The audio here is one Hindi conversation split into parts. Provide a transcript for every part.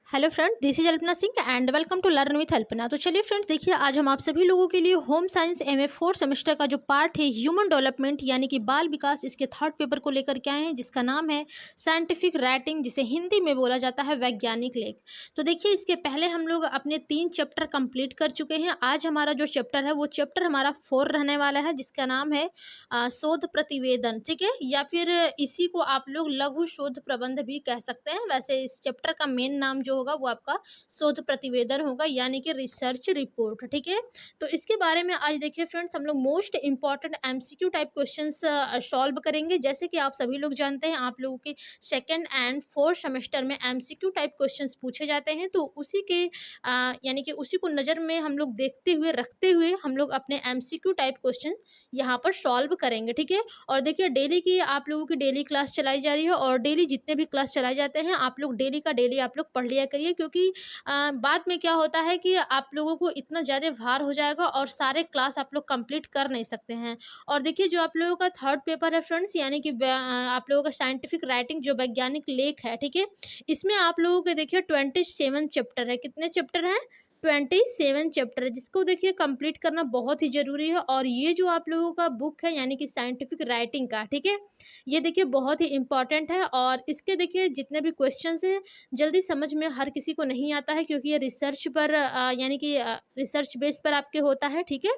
Hello friend, this is Alpana Singh and welcome to learn with Alpana. तो चलिए फ्रेंड्स, देखिए आज हम आप सभी लोगों के लिए होम साइंस एमए 4 सेमेस्टर का जो पार्ट है ह्यूमन डेवलपमेंट यानी कि बाल विकास, इसके थर्ड पेपर को लेकर के आए हैं जिसका नाम है साइंटिफिक राइटिंग, जिसे हिंदी में बोला जाता है वैज्ञानिक लेख। तो देखिए, इसके पहले हम लोग अपने 3 चैप्टर कंप्लीट कर चुके हैं। आज हमारा जो चैप्टर है वो चैप्टर हमारा 4 रहने वाला है जिसका नाम है शोध प्रतिवेदन। ठीक है, या फिर इसी को आप लोग लघु शोध प्रबंध भी कह सकते हैं। वैसे इस चैप्टर का मेन नाम जो होगा वो आपका शोध प्रतिवेदन होगा यानी कि रिसर्च रिपोर्ट। ठीक है, तो इसके बारे में आज देखिए फ्रेंड्स, हम लोग most important MCQ type questions solve करेंगे। जैसे कि आप सभी लोग जानते हैं, आप लोगों के सेकंड एंड फोर्थ सेमेस्टर में एमसीक्यू टाइप क्वेश्चंस पूछे जाते हैं। तो उसी के यानी कि उसी को नज़र में हम लोग देखते हुए रखते हुए हम लोग अपने एमसीक्यू टाइप क्वेश्चन यहाँ पर सॉल्व करेंगे। ठीक है, और देखिए डेली की आप लोगों की डेली क्लास चलाई जा रही है और डेली जितने भी क्लास चलाए जाते हैं आप लोग डेली का डेली आप लोग पढ़ लिया करिए, क्योंकि बाद में क्या होता है कि आप लोगों को इतना ज़्यादा भार हो जाएगा और सारे क्लास आप लोग कंप्लीट कर नहीं सकते हैं। और देखिए, जो आप लोगों का थर्ड पेपर है फ्रेंड्स, यानी कि आप लोगों का साइंटिफिक राइटिंग जो वैज्ञानिक लेख है, ठीक है, इसमें आप लोगों के देखिए 27 चैप्टर है। कितने चैप्टर हैं? 27 चैप्टर है, जिसको देखिए कंप्लीट करना बहुत ही ज़रूरी है। और ये जो आप लोगों का बुक है यानी कि साइंटिफिक राइटिंग का, ठीक है, ये देखिए बहुत ही इम्पॉर्टेंट है। और इसके देखिए जितने भी क्वेश्चंस हैं जल्दी समझ में हर किसी को नहीं आता है, क्योंकि ये रिसर्च पर यानी कि रिसर्च बेस पर आपके होता है। ठीक है,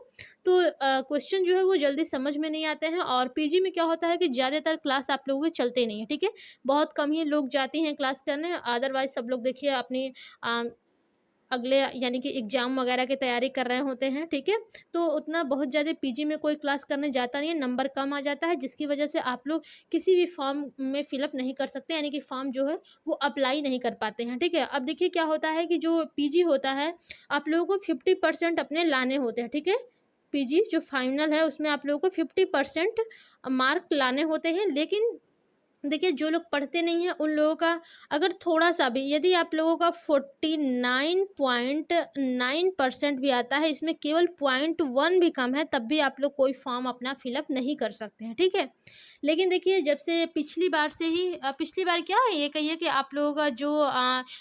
तो क्वेश्चन जो है वो जल्दी समझ में नहीं आते हैं। और पीजी में क्या होता है कि ज़्यादातर क्लास आप लोगों के चलते नहीं है। ठीक है, बहुत कम ही लोग जाते हैं क्लास करने, अदरवाइज सब लोग देखिए अपनी अगले यानी कि एग्ज़ाम वगैरह की तैयारी कर रहे होते हैं। ठीक है, तो उतना बहुत ज़्यादा पीजी में कोई क्लास करने जाता नहीं है, नंबर कम आ जाता है, जिसकी वजह से आप लोग किसी भी फॉर्म में फिलअप नहीं कर सकते, यानी कि फॉर्म जो है वो अप्लाई नहीं कर पाते हैं। ठीक है, अब देखिए क्या होता है कि जो पीजी होता है आप लोगों को 50% अपने लाने होते हैं। ठीक है, पीजी जो फाइनल है उसमें आप लोगों को 50% मार्क लाने होते हैं। लेकिन देखिए, जो लोग पढ़ते नहीं हैं उन लोगों का अगर थोड़ा-सा भी, यदि आप लोगों का 49.9% भी आता है, इसमें केवल 0.1 भी कम है, तब भी आप लोग कोई फॉर्म अपना फिलअप नहीं कर सकते हैं। ठीक है? लेकिन देखिए, जब से पिछली बार से ही पिछली बार क्या ये कहिए कि आप लोगों का जो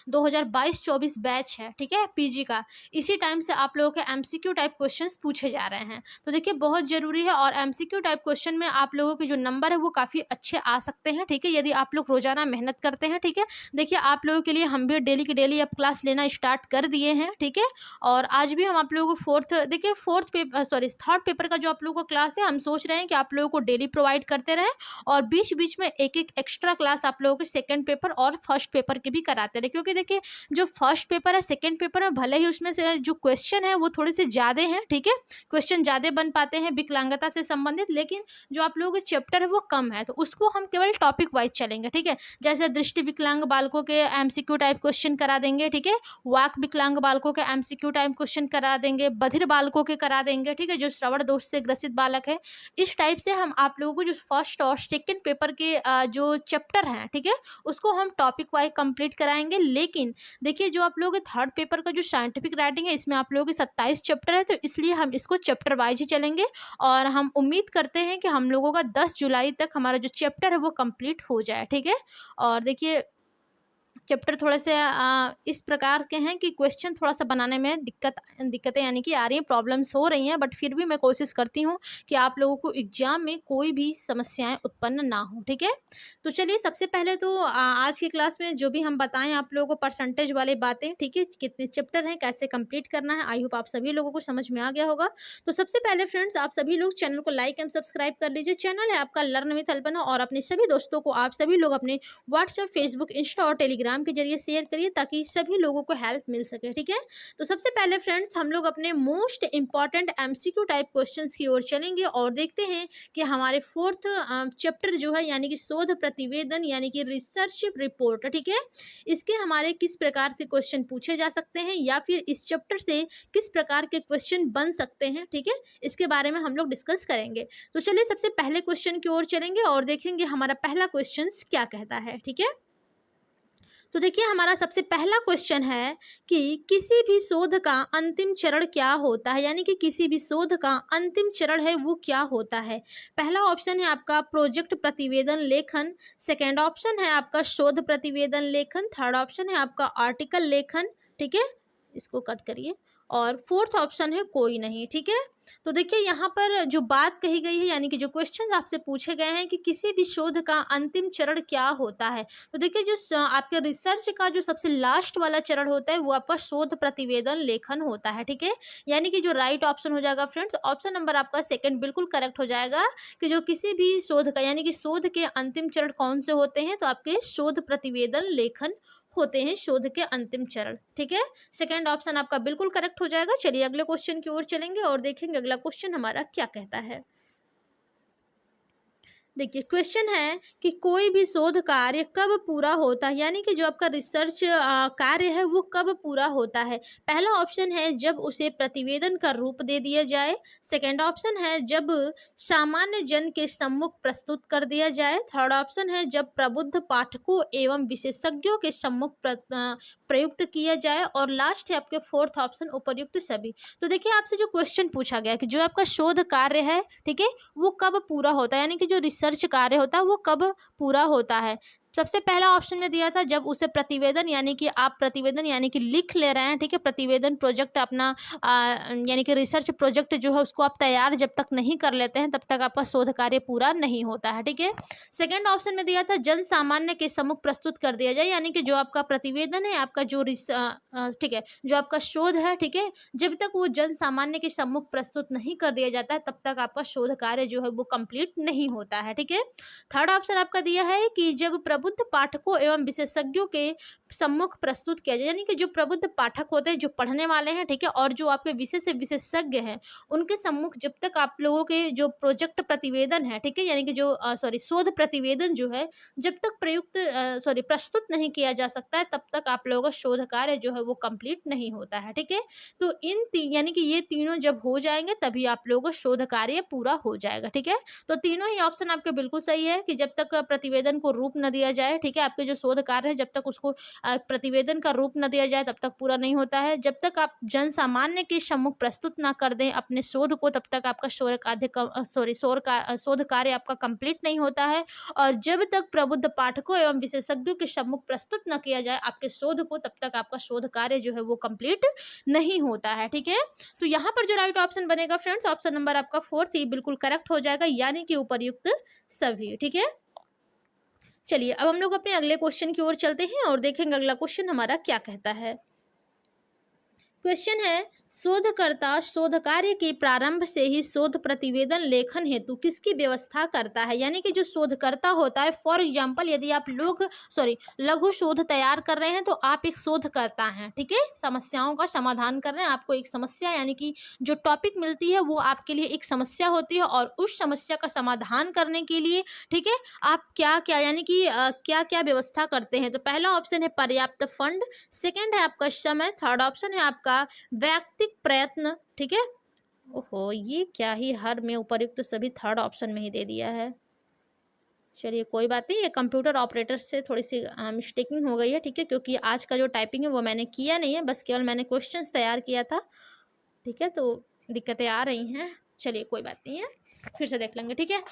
2022-24 बैच है, ठीक है, पीजी का, इसी टाइम से आप लोगों के एमसीक्यू टाइप क्वेश्चंस पूछे जा रहे हैं। तो देखिए बहुत ज़रूरी है, और एमसीक्यू टाइप क्वेश्चन में आप लोगों के जो नंबर है वो काफ़ी अच्छे आ सकते हैं। ठीक है, यदि आप लोग रोज़ाना मेहनत करते हैं। ठीक है, देखिए आप लोगों के लिए हम भी डेली की डेली अब क्लास लेना स्टार्ट कर दिए हैं। ठीक है, और आज भी हम आप लोगों को थर्ड पेपर का जो आप लोगों का क्लास है, हम सोच रहे हैं कि आप लोगों को डेली प्रोवाइड करते रहें, और बीच-बीच में एक-एक एक्स्ट्रा क्लास आप लोगों के सेकंड पेपर और फर्स्ट पेपर के भी कराते रहें। क्योंकि देखिए, जो फर्स्ट पेपर है, सेकंड पेपर है, भले ही उसमें से जो क्वेश्चन है वो थोड़े से ज़्यादा हैं। ठीक है, क्वेश्चन ज़्यादा बन पाते हैं विकलांगता से संबंधित, लेकिन जो आप लोगों के चैप्टर है वो कम है, तो उसको हम केवल टॉपिक वाइज चलेंगे। ठीक है, जैसे दृष्टि विकलांग बालकों के एमसीक्यू टाइप क्वेश्चन करा देंगे। ठीक है, वाक विकलांग बालकों के एमसीक्यू टाइप क्वेश्चन करा देंगे, बधिर बालकों के करा देंगे। ठीक है, जो श्रवण दोष से ग्रसित बालक है, इस टाइप से हम आप लोगों को जो फर्स्ट और सेकंड पेपर के जो चैप्टर हैं, ठीक है, उसको हम टॉपिक वाइज कंप्लीट कराएंगे। लेकिन देखिए, जो आप लोगों के थर्ड पेपर का जो साइंटिफिक राइटिंग है, इसमें आप लोगों के 27 चैप्टर है, तो इसलिए हम इसको चैप्टर वाइज ही चलेंगे। और हम उम्मीद करते हैं कि हम लोगों का 10 जुलाई तक हमारा जो चैप्टर है वो कंप्लीट हो जाए। ठीक है, और देखिए चैप्टर थोड़े से इस प्रकार के हैं कि क्वेश्चन थोड़ा-सा बनाने में दिक्कतें यानी कि आ रही हैं, प्रॉब्लम्स हो रही हैं, बट फिर भी मैं कोशिश करती हूँ कि आप लोगों को एग्ज़ाम में कोई भी समस्याएँ उत्पन्न ना हो। ठीक है? तो चलिए, सबसे पहले तो आज की क्लास में जो भी हम बताएँ आप लोगों को परसेंटेज वाली बातें, ठीक है? कितने चैप्टर हैं, कैसे कंप्लीट करना है, आई होप आप सभी लोगों को समझ में आ गया होगा। तो सबसे पहले फ्रेंड्स, आप सभी लोग चैनल को लाइक एंड सब्सक्राइब कर लीजिए। चैनल है आपका लर्न विथ अल्पना, और अपने सभी दोस्तों को आप सभी लोग अपने व्हाट्सएप, फेसबुक, इंस्टा और टेलीग्राम के जरिए शेयर करिए, ताकि सभी लोगों को हेल्प मिल सके। ठीक है, तो सबसे पहले फ्रेंड्स, हम लोग अपने most important MCQ type questions की ओर चलेंगे और देखते हैं कि हमारे फोर्थ चैप्टर जो है यानी कि शोध प्रतिवेदन यानी कि रिसर्च रिपोर्ट, ठीक है, इसके हमारे किस प्रकार से क्वेश्चन पूछे जा सकते हैं, या फिर इस चैप्टर से किस प्रकार के क्वेश्चन बन सकते हैं। ठीक है, इसके बारे में हम लोग डिस्कस करेंगे। तो चलिए सबसे पहले क्वेश्चन की ओर चलेंगे और देखेंगे हमारा पहला क्वेश्चन क्या कहता है। ठीक है, तो देखिए हमारा सबसे पहला क्वेश्चन है कि किसी भी शोध का अंतिम चरण क्या होता है, यानी कि किसी भी शोध का अंतिम चरण है वो क्या होता है। पहला ऑप्शन है आपका प्रोजेक्ट प्रतिवेदन लेखन, सेकेंड ऑप्शन है आपका शोध प्रतिवेदन लेखन, थर्ड ऑप्शन है आपका आर्टिकल लेखन, ठीक है, इसको कट करिए, और फोर्थ ऑप्शन है कोई नहीं, ठीक है। तो देखिए यहाँ पर जो बात कही गई है, यानी कि जो क्वेश्चन आपसे पूछे गए हैं कि किसी भी शोध का अंतिम चरण क्या होता है, तो देखिए जो आपके रिसर्च का जो सबसे लास्ट वाला चरण होता है वो आपका शोध प्रतिवेदन लेखन होता है, ठीक है। यानी कि जो राइट ऑप्शन हो जाएगा फ्रेंड्स, ऑप्शन नंबर आपका सेकंड बिल्कुल करेक्ट हो जाएगा कि जो किसी भी शोध का, यानी कि शोध के अंतिम चरण कौन से होते हैं, तो आपके शोध प्रतिवेदन लेखन होते हैं शोध के अंतिम चरण, ठीक है। सेकंड ऑप्शन आपका बिल्कुल करेक्ट हो जाएगा। चलिए अगले क्वेश्चन की ओर चलेंगे और देखेंगे अगला क्वेश्चन हमारा क्या कहता है। देखिए क्वेश्चन है कि कोई भी शोध कार्य कब पूरा होता है, यानी कि जो आपका रिसर्च कार्य है वो कब पूरा होता है। पहला ऑप्शन है जब उसे प्रतिवेदन का रूप दे दिया जाए, सेकंड ऑप्शन है जब सामान्य जन के सम्मुख प्रस्तुत कर दिया जाए, थर्ड ऑप्शन है जब प्रबुद्ध पाठकों एवं विशेषज्ञों के सम्मुख प्रयुक्त किया जाए, और लास्ट है आपके फोर्थ ऑप्शन उपर्युक्त सभी। तो देखिए आपसे जो क्वेश्चन पूछा गया कि जो आपका शोध कार्य है, ठीक है, वो कब पूरा होता है, यानी कि जो रिसर्च कार्य होता है वो कब पूरा होता है। सबसे पहला ऑप्शन में दिया था जब उसे प्रतिवेदन, यानी कि आप प्रतिवेदन यानी कि लिख ले रहे हैं, ठीक है, प्रतिवेदन प्रोजेक्ट अपना यानी कि रिसर्च प्रोजेक्ट जो है उसको आप तैयार जब तक नहीं कर लेते हैं तब तक आपका शोध कार्य पूरा नहीं होता है, ठीक है। सेकेंड ऑप्शन में दिया था जन सामान्य के सम्मुख प्रस्तुत कर दिया जाए, यानी कि जो आपका प्रतिवेदन है, आपका जो ठीक है, जो आपका शोध है, ठीक है, जब तक वो जन सामान्य के सम्मुख प्रस्तुत नहीं कर दिया जाता है तब तक आपका शोध कार्य जो है वो कंप्लीट नहीं होता है, ठीक है। थर्ड ऑप्शन आपका दिया है कि जब प्रबुद्ध पाठकों एवं विशेषज्ञों के सम्मुख प्रस्तुत किया जाए, यानी कि जो प्रबुद्ध पाठक होते हैं, जो पढ़ने वाले हैं, ठीक है, और जो आपके विषय से विशेषज्ञ हैं उनके सम्मुख जब तक आप लोगों के जो प्रोजेक्ट प्रतिवेदन है, ठीक है, यानी कि जो शोध प्रतिवेदन जो है जब तक प्रस्तुत नहीं किया जा सकता है तब तक आप लोगों का शोध कार्य जो है वो कंप्लीट नहीं होता है, ठीक है। तो यानी कि ये तीनों जब हो जाएंगे तभी आप लोगों का शोध कार्य पूरा हो जाएगा, ठीक है। तो तीनों ही ऑप्शन आपके बिल्कुल सही है कि जब तक प्रतिवेदन को रूप न दिया जाए, ठीक है, आपके जो शोध कार्य है जब तक उसको प्रतिवेदन का रूप न दिया जाए तब तक पूरा नहीं होता है। जब तक आप जन सामान्य के सम्मुख प्रस्तुत ना कर दें अपने शोध को तब तक आपका शोध कार्य आपका कंप्लीट नहीं होता है, और जब तक प्रबुद्ध पाठकों एवं विशेषज्ञों के सम्मुख प्रस्तुत न किया जाए आपके शोध को तब तक आपका शोध कार्य जो है वो कंप्लीट नहीं होता है, ठीक है। तो यहाँ पर जो राइट ऑप्शन बनेगा फ्रेंड्स, ऑप्शन नंबर आपका फोर्थ ही बिल्कुल करेक्ट हो जाएगा, यानी कि उपर्युक्त सभी, ठीक है। चलिए अब हम लोग अपने अगले क्वेश्चन की ओर चलते हैं और देखेंगे अगला क्वेश्चन हमारा क्या कहता है। क्वेश्चन है शोधकर्ता शोध कार्य के प्रारंभ से ही शोध प्रतिवेदन लेखन हेतु किसकी व्यवस्था करता है, यानी कि जो शोधकर्ता होता है, फॉर एग्जांपल यदि आप लघु शोध तैयार कर रहे हैं तो आप एक शोधकर्ता हैं, ठीक है, समस्याओं का समाधान कर रहे हैं, आपको एक समस्या यानी कि जो टॉपिक मिलती है वो आपके लिए एक समस्या होती है, और उस समस्या का समाधान करने के लिए, ठीक है, आप क्या क्या यानी कि क्या क्या व्यवस्था करते हैं। तो पहला ऑप्शन है पर्याप्त फंड, सेकेंड है आपका समय, थर्ड ऑप्शन है आपका वैयक्तिक प्रयत्न, ठीक है। ओहो ये क्या ही हर में उपर्युक्त सभी थर्ड ऑप्शन में ही दे दिया है। चलिए कोई बात नहीं, ये कंप्यूटर ऑपरेटर से थोड़ी सी मिस्टेकिंग हो गई है, ठीक है, क्योंकि आज का जो टाइपिंग है वो मैंने किया नहीं है, बस केवल मैंने क्वेश्चंस तैयार किया था, ठीक है, तो दिक्कतें आ रही हैं। चलिए कोई बात नहीं है, फिर से देख लेंगे, ठीक है।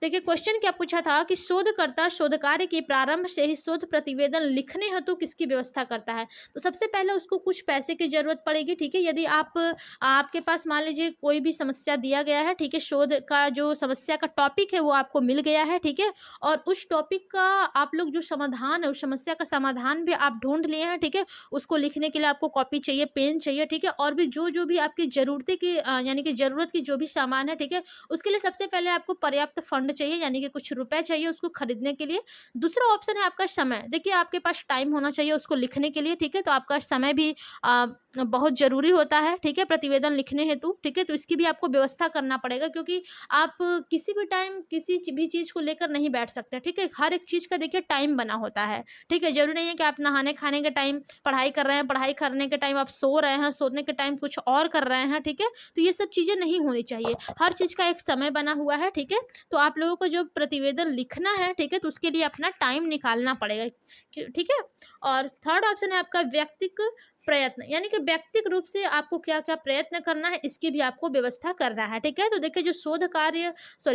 देखिए क्वेश्चन क्या पूछा था कि शोधकर्ता शोध कार्य के प्रारंभ से ही शोध प्रतिवेदन लिखने हेतु किसकी व्यवस्था करता है। तो सबसे पहले उसको कुछ पैसे की जरूरत पड़ेगी, ठीक है, यदि आपके पास मान लीजिए कोई भी समस्या दिया गया है, ठीक है, शोध का जो समस्या का टॉपिक है वो आपको मिल गया है, ठीक है, और उस टॉपिक का आप लोग जो समाधान है उस समस्या का समाधान भी आप ढूंढ लिए हैं, ठीक है, उसको लिखने के लिए आपको कॉपी चाहिए, पेन चाहिए, ठीक है, और भी जो भी आपकी जरूरत की यानी कि जरूरत की जो भी सामान है, ठीक है, उसके लिए सबसे पहले आपको पर्याप्त फंड चाहिए, यानी कि कुछ रुपए चाहिए उसको खरीदने के लिए। दूसरा ऑप्शन है आपका समय, देखिए आपके पास टाइम होना चाहिए उसको लिखने के लिए, ठीक है, तो आपका समय भी बहुत ज़रूरी होता है, ठीक है, प्रतिवेदन लिखने हेतु, ठीक है, तो इसकी भी आपको व्यवस्था करना पड़ेगा, क्योंकि आप किसी भी टाइम किसी भी चीज़ को लेकर नहीं बैठ सकते, ठीक है, हर एक चीज़ का देखिए टाइम बना होता है, ठीक है, ज़रूरी नहीं है कि आप नहाने खाने के टाइम पढ़ाई कर रहे हैं, पढ़ाई करने के टाइम आप सो रहे हैं, सोने के टाइम कुछ और कर रहे हैं, ठीक है, तो ये सब चीज़ें नहीं होनी चाहिए, हर चीज़ का एक समय बना हुआ है, ठीक है, तो आप लोगों को जो प्रतिवेदन लिखना है, ठीक है, तो उसके लिए अपना टाइम निकालना पड़ेगा, ठीक है। और थर्ड ऑप्शन है आपका व्यक्तिक प्रयत्न, यानी कि व्यक्तिगत रूप से आपको क्या-क्या प्रयत्न करना है, इसकी भी आपको व्यवस्था करना है, ठीक है? तो देखिए जो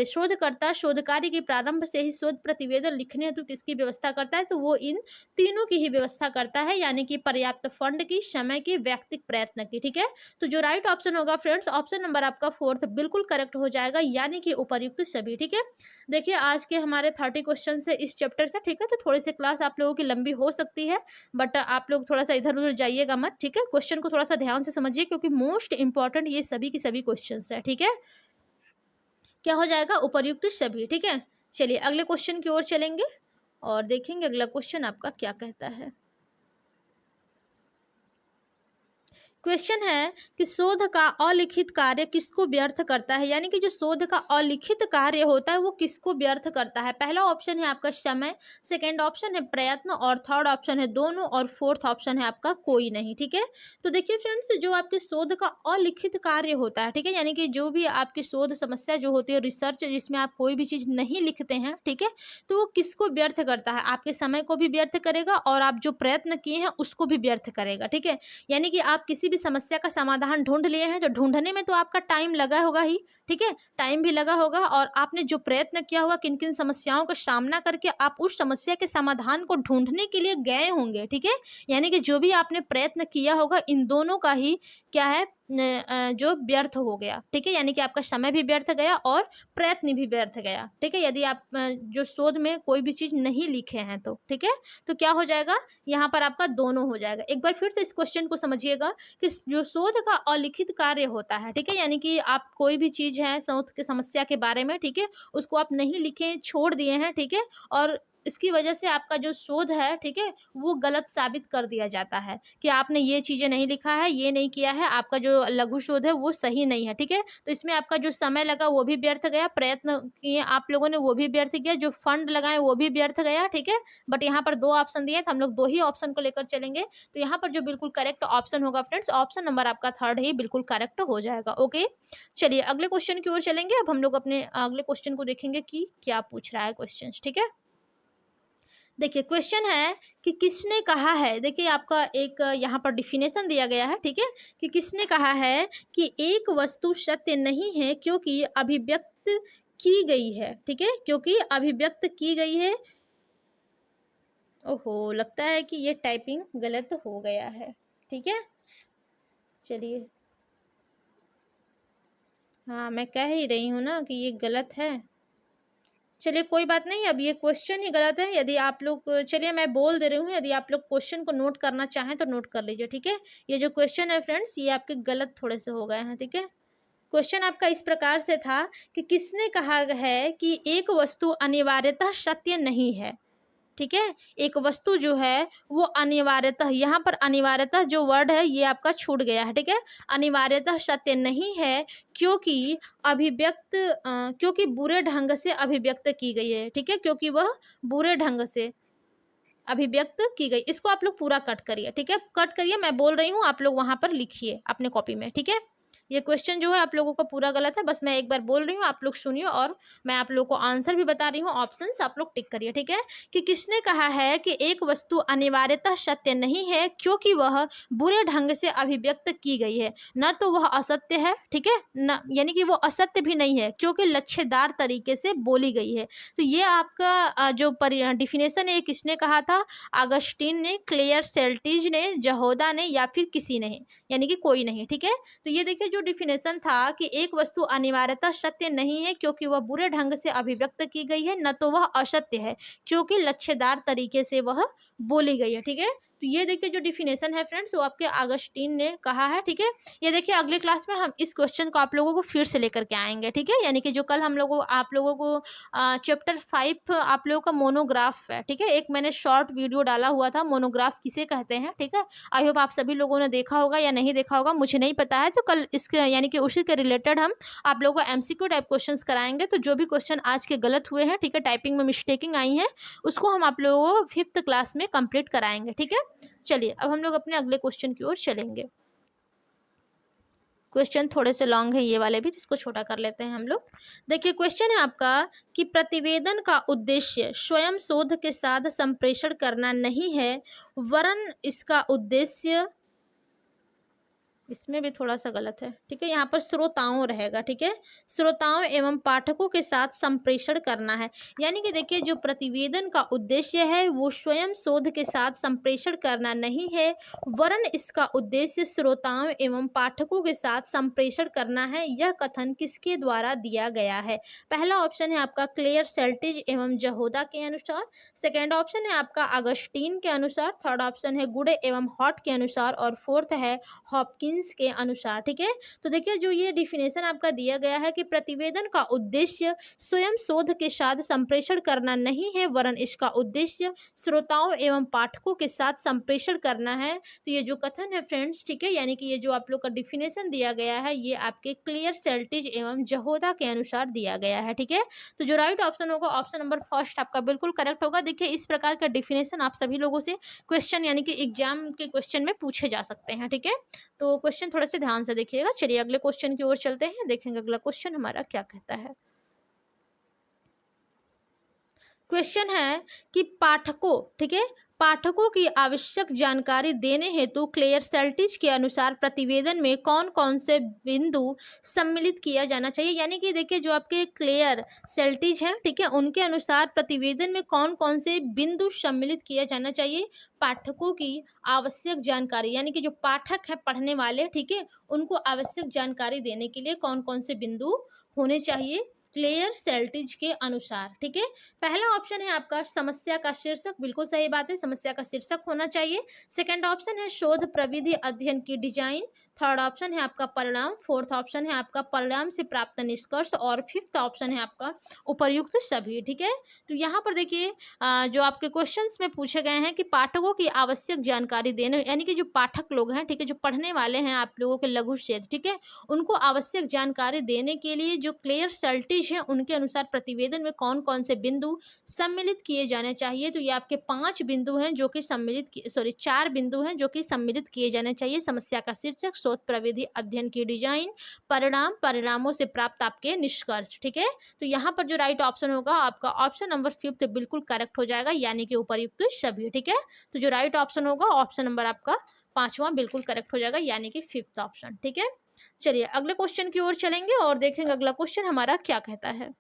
शोधकर्ता शोध कार्य के प्रारंभ से ही शोध प्रतिवेदन लिखने हेतु किसकी व्यवस्था करता है, तो वो इन तीनों की ही व्यवस्था करता है, यानी कि पर्याप्त फंड की, समय की, व्यक्तिगत प्रयत्न की, ठीक है? तो जो राइट ऑप्शन होगा फ्रेंड्स, ऑप्शन नंबर आपका 4th बिल्कुल करेक्ट हो जाएगा, यानी कि उपर्युक्त सभी, ठीक है? देखिए आज के हमारे 30 क्वेश्चन से इस चैप्टर से, ठीक है? तो थोड़ी-सी क्लास आप लोगों की लंबी हो सकती है, बट आप लोग थोड़ा-सा इधर-उधर जाइएगा मत, ठीक है? क्वेश्चन को थोड़ा-सा ध्यान से समझिए, क्योंकि मोस्ट इम्पोर्टेंट ये सभी के सभी क्वेश्चंस हैं, ठीक है? क्या हो जाएगा? उपर्युक्त सभी, ठीक है? चलिए अगले क्वेश्चन की ओर चलेंगे और देखेंगे अगला क्वेश्चन आपका क्या कहता है। क्वेश्चन है कि शोध का अलिखित कार्य किसको व्यर्थ करता है, यानी कि जो शोध का अलिखित कार्य होता है वो किसको व्यर्थ करता है। पहला ऑप्शन है आपका समय, सेकंड ऑप्शन है प्रयत्न, और थर्ड ऑप्शन है दोनों, और फोर्थ ऑप्शन है आपका कोई नहीं, ठीक है। तो देखिए फ्रेंड्स, जो आपके शोध का अलिखित कार्य होता है, ठीक है, यानी कि जो भी आपकी शोध समस्या जो होती है, रिसर्च जिसमें आप कोई भी चीज नहीं लिखते हैं, ठीक है, तो वो किसको व्यर्थ करता है, आपके समय को भी व्यर्थ करेगा और आप जो प्रयत्न किए हैं उसको भी व्यर्थ करेगा, ठीक है। यानी कि आप किसी भी समस्या का समाधान ढूंढ लिए हैं, तो ढूंढने में तो आपका टाइम लगा होगा ही, ठीक है, टाइम भी लगा होगा, और आपने जो प्रयत्न किया होगा, किन किन समस्याओं का सामना करके आप उस समस्या के समाधान को ढूंढने के लिए गए होंगे, ठीक है। यानी कि जो भी आपने प्रयत्न किया होगा, इन दोनों का ही क्या है, जो व्यर्थ हो गया, ठीक है, यानी कि आपका समय भी व्यर्थ गया और प्रयत्न भी व्यर्थ गया, ठीक है, यदि आप जो शोध में कोई भी चीज नहीं लिखे हैं तो, ठीक है, तो क्या हो जाएगा, यहाँ पर आपका दोनों हो जाएगा। एक बार फिर से इस क्वेश्चन को समझिएगा कि जो शोध का अलिखित कार्य होता है, ठीक है, यानी कि आप कोई भी चीज है शोध की समस्या के बारे में, ठीक है, उसको आप नहीं लिखे, छोड़ दिए हैं, ठीक है, और इसकी वजह से आपका जो शोध है, ठीक है, वो गलत साबित कर दिया जाता है कि आपने ये चीजें नहीं लिखा है, ये नहीं किया है, आपका जो लघु शोध है वो सही नहीं है, ठीक है। तो इसमें आपका जो समय लगा वो भी व्यर्थ गया, प्रयत्न किए आप लोगों ने वो भी व्यर्थ गया, जो फंड लगाए वो भी व्यर्थ गया, ठीक है। बट यहाँ पर दो ऑप्शन दिए, तो हम लोग दो ही ऑप्शन को लेकर चलेंगे, तो यहाँ पर जो बिल्कुल करेक्ट ऑप्शन होगा फ्रेंड्स, ऑप्शन नंबर आपका थर्ड ही बिल्कुल करेक्ट हो जाएगा। ओके, चलिए अगले क्वेश्चन की ओर चलेंगे। अब हम लोग अपने अगले क्वेश्चन को देखेंगे कि क्या पूछ रहा है क्वेश्चन, ठीक है। देखिए क्वेश्चन है कि किसने कहा है, देखिए आपका एक यहाँ पर डिफिनेशन दिया गया है, ठीक है, कि किसने कहा है कि एक वस्तु सत्य नहीं है क्योंकि अभिव्यक्त की गई है, ठीक है, क्योंकि अभिव्यक्त की गई है। ओहो, लगता है कि ये टाइपिंग गलत हो गया है, ठीक है, चलिए, हाँ मैं कह ही रही हूँ ना कि ये गलत है। चलिए कोई बात नहीं, अब ये क्वेश्चन ही गलत है। यदि आप लोग, चलिए मैं बोल दे रही हूँ, यदि आप लोग क्वेश्चन को नोट करना चाहें तो नोट कर लीजिए, ठीक है। ये जो क्वेश्चन है फ्रेंड्स, ये आपके गलत थोड़े से हो गए हैं, ठीक है। क्वेश्चन आपका इस प्रकार से था कि किसने कहा है कि एक वस्तु अनिवार्यतः सत्य नहीं है, ठीक है। एक वस्तु जो है वो अनिवार्यतः, यहाँ पर अनिवार्यतः जो वर्ड है ये आपका छूट गया है, ठीक है। अनिवार्यतः सत्य नहीं है क्योंकि क्योंकि बुरे ढंग से अभिव्यक्त की गई है, ठीक है, क्योंकि वह बुरे ढंग से अभिव्यक्त की गई। इसको आप लोग पूरा कट करिए, ठीक है, कट करिए, मैं बोल रही हूँ, आप लोग वहां पर लिखिए अपने कॉपी में, ठीक है। ये क्वेश्चन जो है आप लोगों का पूरा गलत है, बस मैं एक बार बोल रही हूँ, आप लोग सुनिए, और मैं आप लोगों को आंसर भी बता रही हूँ, ऑप्शंस आप लोग टिक करिए, ठीक है। कि किसने कहा है कि एक वस्तु अनिवार्यतः सत्य नहीं है क्योंकि वह बुरे ढंग से अभिव्यक्त की गई है, न तो वह असत्य है, ठीक है, न यानी कि वो असत्य भी नहीं है क्योंकि लच्छेदार तरीके से बोली गई है। तो ये आपका जो डिफिनेशन है, किसने कहा था, अगस्टीन ने, क्लेयर सेल्टिज ने, जहोदा ने, या फिर किसी ने, यानी कि कोई नहीं, ठीक है। तो ये देखिए जो डिफिनेशन था कि एक वस्तु अनिवार्यतः सत्य नहीं है क्योंकि वह बुरे ढंग से अभिव्यक्त की गई है, न तो वह असत्य है क्योंकि लच्छेदार तरीके से वह बोली गई है, ठीक है। तो ये देखिए जो डिफिनेशन है फ्रेंड्स, वो आपके ऑगस्टीन ने कहा है, ठीक है। ये देखिए अगले क्लास में हम इस क्वेश्चन को आप लोगों को फिर से लेकर के आएंगे, ठीक है। यानी कि जो कल हम लोगों आप लोगों को चैप्टर 5 आप लोगों का मोनोग्राफ है, ठीक है। एक मैंने शॉर्ट वीडियो डाला हुआ था, मोनोग्राफ किसे कहते हैं, ठीक है। आई होप आप सभी लोगों ने देखा होगा या नहीं देखा होगा, मुझे नहीं पता है। तो कल इसके यानी कि उसी के रिलेटेड हम आप लोगों को एमसीक्यू टाइप क्वेश्चंस कराएंगे। तो जो भी क्वेश्चन आज के गलत हुए हैं, ठीक है, टाइपिंग में मिस्टेकिंग आई है, उसको हम आप लोगों को 5th क्लास में कंप्लीट कराएंगे, ठीक है। चलिए अब हम लोग अपने अगले क्वेश्चन की ओर चलेंगे। क्वेश्चन थोड़े से लॉन्ग है ये वाले भी, इसको छोटा कर लेते हैं हम लोग। देखिए क्वेश्चन है आपका कि प्रतिवेदन का उद्देश्य स्वयं शोध के साथ संप्रेषण करना नहीं है, वरन इसका उद्देश्य, इसमें भी थोड़ा सा गलत है, ठीक है। यहाँ पर श्रोताओं रहेगा, ठीक है, श्रोताओं एवं पाठकों के साथ संप्रेषण करना है। यानी कि देखिए जो प्रतिवेदन का उद्देश्य है वो स्वयं शोध के साथ संप्रेषण करना नहीं है, वरन इसका उद्देश्य श्रोताओं एवं पाठकों के साथ संप्रेषण करना है। यह कथन किसके द्वारा दिया गया है? पहला ऑप्शन है आपका क्लेयर सेल्टिज एवं जहोदा के अनुसार, सेकेंड ऑप्शन है आपका अगस्टीन के अनुसार, थर्ड ऑप्शन है गुडे एवं हॉट के अनुसार, और फोर्थ है हॉपकिंस के अनुसार, ठीक है। तो देखिए जो ये डिफिनेशन आपका दिया गया है कि प्रतिवेदन का उद्देश्य स्वयं शोध के साथ संप्रेषण करना नहीं है, वरन इसका उद्देश्य श्रोताओं एवं पाठकों के साथ संप्रेषण करना है। तो ये जो कथन है फ्रेंड्स, ठीक है, यानी कि ये जो आप लोग का डिफिनेशन दिया गया है ये आपके क्लियर सेल्टिज एवं जहोदा के अनुसार दिया गया है, ठीक है। तो जो राइट ऑप्शन होगा ऑप्शन नंबर फर्स्ट आपका बिल्कुल करेक्ट होगा। देखिए इस प्रकार का डिफिनेशन आप सभी लोगों से क्वेश्चन यानी कि एग्जाम के क्वेश्चन में पूछे जा सकते हैं, ठीक है। तो क्वेश्चन थोड़ा से ध्यान से देखिएगा। चलिए अगले क्वेश्चन की ओर चलते हैं, देखेंगे अगला क्वेश्चन हमारा क्या कहता है। क्वेश्चन है कि पाठकों, ठीक है, पाठकों की आवश्यक जानकारी देने हेतु क्लेयर सेल्टिज के अनुसार प्रतिवेदन में कौन कौन से बिंदु सम्मिलित किया जाना चाहिए। यानी कि देखिए जो आपके क्लेयर सेल्टिज हैं, ठीक है, उनके अनुसार प्रतिवेदन में कौन कौन से बिंदु सम्मिलित किया जाना चाहिए पाठकों की आवश्यक जानकारी, यानी कि जो पाठक है पढ़ने वाले, ठीक है, उनको आवश्यक जानकारी देने के लिए कौन कौन से बिंदु होने चाहिए क्लेयर सेल्टिज के अनुसार, ठीक है। पहला ऑप्शन है आपका समस्या का शीर्षक, बिल्कुल सही बात है, समस्या का शीर्षक होना चाहिए। सेकंड ऑप्शन है शोध प्रविधि अध्ययन की डिजाइन, थर्ड ऑप्शन है आपका परिणाम, फोर्थ ऑप्शन है आपका परिणाम से प्राप्त निष्कर्ष, और फिफ्थ ऑप्शन है आपका उपर्युक्त सभी, ठीक है। तो यहाँ पर देखिए जो आपके क्वेश्चंस में पूछे गए हैं कि पाठकों की आवश्यक जानकारी देने, यानी कि जो पाठक लोग हैं, ठीक है, जो पढ़ने वाले हैं आप लोगों के लघु क्षेत्र, ठीक है, उनको आवश्यक जानकारी देने के लिए जो क्लियर सेल्टिज है उनके अनुसार प्रतिवेदन में कौन कौन से बिंदु सम्मिलित किए जाने चाहिए। तो ये आपके 5 बिंदु हैं जो कि 4 बिंदु हैं जो कि सम्मिलित किए जाने चाहिए। समस्या का शीर्षक, शोध प्रविधि अध्ययन की डिजाइन, परिणाम, परिणामों से प्राप्त आपके निष्कर्ष, ठीक है। तो यहाँ पर जो राइट ऑप्शन होगा आपका ऑप्शन नंबर 5 बिल्कुल करेक्ट हो जाएगा, यानी कि उपर्युक्त सभी, ठीक है। तो जो राइट ऑप्शन होगा ऑप्शन नंबर आपका 5वां बिल्कुल करेक्ट हो जाएगा, यानी कि 5th ऑप्शन, ठीक है। चलिए अगले क्वेश्चन की ओर चलेंगे और देखेंगे अगला क्वेश्चन हमारा क्या कहता है।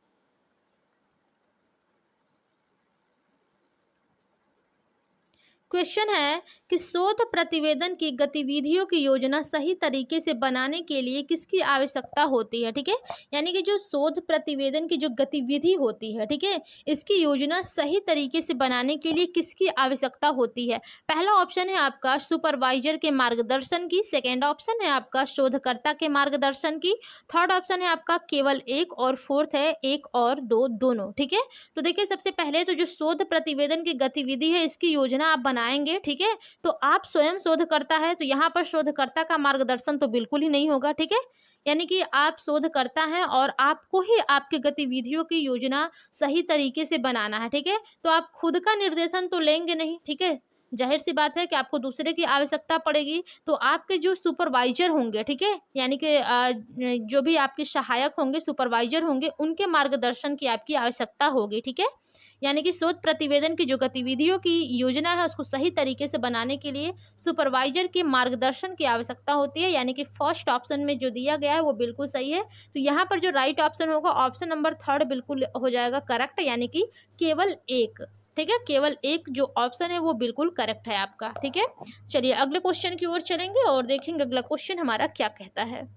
क्वेश्चन है कि शोध प्रतिवेदन की गतिविधियों की योजना सही तरीके से बनाने के लिए किसकी आवश्यकता होती है, ठीक है। यानी कि जो शोध प्रतिवेदन की जो गतिविधि होती है, ठीक है, इसकी योजना सही तरीके से बनाने के लिए किसकी आवश्यकता होती है। पहला ऑप्शन है आपका सुपरवाइजर के मार्गदर्शन की, सेकेंड ऑप्शन है आपका शोधकर्ता के मार्गदर्शन की, थर्ड ऑप्शन है आपका केवल एक, और फोर्थ है एक और दो, दोनों, ठीक है। तो देखिए सबसे पहले तो जो शोध प्रतिवेदन की गतिविधि है इसकी योजना आप बनाएंगे, ठीक है, तो आप स्वयं शोधकर्ता है तो यहाँ पर शोधकर्ता का मार्गदर्शन तो बिल्कुल ही नहीं होगा, ठीक है। यानी कि आप शोधकर्ता हैं और आपको ही आपकी गतिविधियों की योजना सही तरीके से बनाना है, ठीक है। तो आप खुद का निर्देशन तो लेंगे नहीं, ठीक है, जाहिर सी बात है कि आपको दूसरे की आवश्यकता पड़ेगी। तो आपके जो सुपरवाइजर होंगे, ठीक है, यानी कि जो भी आपके सहायक होंगे, सुपरवाइजर होंगे, उनके मार्गदर्शन की आपकी आवश्यकता होगी, ठीक है। यानी कि शोध प्रतिवेदन की जो गतिविधियों की योजना है उसको सही तरीके से बनाने के लिए सुपरवाइजर के मार्गदर्शन की आवश्यकता होती है, यानी कि फर्स्ट ऑप्शन में जो दिया गया है वो बिल्कुल सही है। तो यहाँ पर जो राइट ऑप्शन होगा ऑप्शन नंबर 3 बिल्कुल हो जाएगा करेक्ट, यानी कि केवल एक, ठीक है, केवल एक जो ऑप्शन है वो बिल्कुल करेक्ट है आपका, ठीक है। चलिए अगले क्वेश्चन की ओर चलेंगे और देखेंगे अगला क्वेश्चन हमारा क्या कहता है।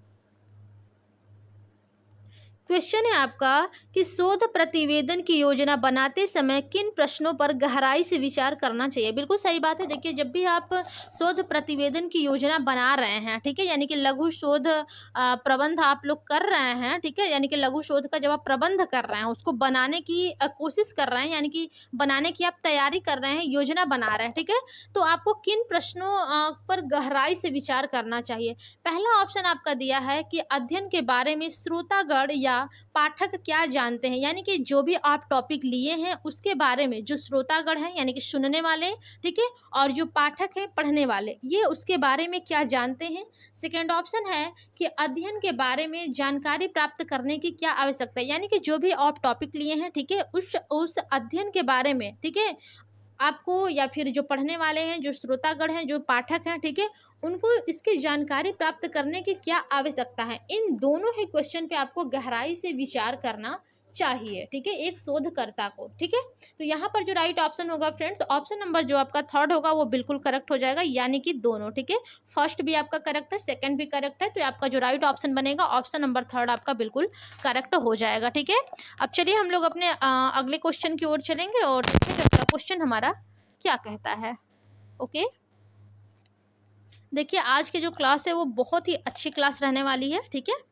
क्वेश्चन है आपका कि शोध प्रतिवेदन की योजना बनाते समय किन प्रश्नों पर गहराई से विचार करना चाहिए। बिल्कुल सही बात है। देखिए, जब भी आप शोध प्रतिवेदन की योजना बना रहे हैं, ठीक है, यानी कि लघु शोध प्रबंध आप लोग कर रहे हैं, ठीक है, यानी कि लघु शोध का जब आप प्रबंध कर रहे हैं, उसको बनाने की कोशिश कर रहे हैं, यानी कि बनाने की आप तैयारी कर रहे हैं, योजना बना रहे हैं, ठीक है, तो आपको किन प्रश्नों पर गहराई से विचार करना चाहिए। पहला ऑप्शन आपका दिया है कि अध्ययन के बारे में श्रोतागण या पाठक क्या जानते हैं, यानी कि जो भी आप टॉपिक लिए हैं उसके बारे में जो श्रोतागण हैं, यानी कि सुनने वाले, ठीक है, और जो पाठक हैं, पढ़ने वाले, ये उसके बारे में क्या जानते हैं। सेकेंड ऑप्शन है कि अध्ययन के बारे में जानकारी प्राप्त करने की क्या आवश्यकता है, यानी कि जो भी आप टॉपिक लिए हैं, ठीक है, उस अध्ययन के बारे में, ठीक है, आपको या फिर जो पढ़ने वाले हैं, जो श्रोतागण हैं, जो पाठक हैं, ठीक है, उनको इसकी जानकारी प्राप्त करने की क्या आवश्यकता है। इन दोनों ही क्वेश्चन पे आपको गहराई से विचार करना चाहिए, ठीक है, एक शोधकर्ता को, ठीक है। तो यहाँ पर जो राइट ऑप्शन होगा फ्रेंड्स, ऑप्शन नंबर जो आपका थर्ड होगा वो बिल्कुल करेक्ट हो जाएगा, यानी कि दोनों, ठीक है, फर्स्ट भी आपका करेक्ट है, सेकंड भी करेक्ट है, तो आपका जो राइट ऑप्शन बनेगा ऑप्शन नंबर थर्ड आपका बिल्कुल करेक्ट हो जाएगा, ठीक है। अब चलिए हम लोग अपने अगले क्वेश्चन की ओर चलेंगे और देखेंगे अगला क्वेश्चन हमारा क्या कहता है। ओके, देखिए आज की जो क्लास है वो बहुत ही अच्छी क्लास रहने वाली है, ठीक है।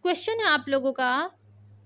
क्वेश्चन है आप लोगों का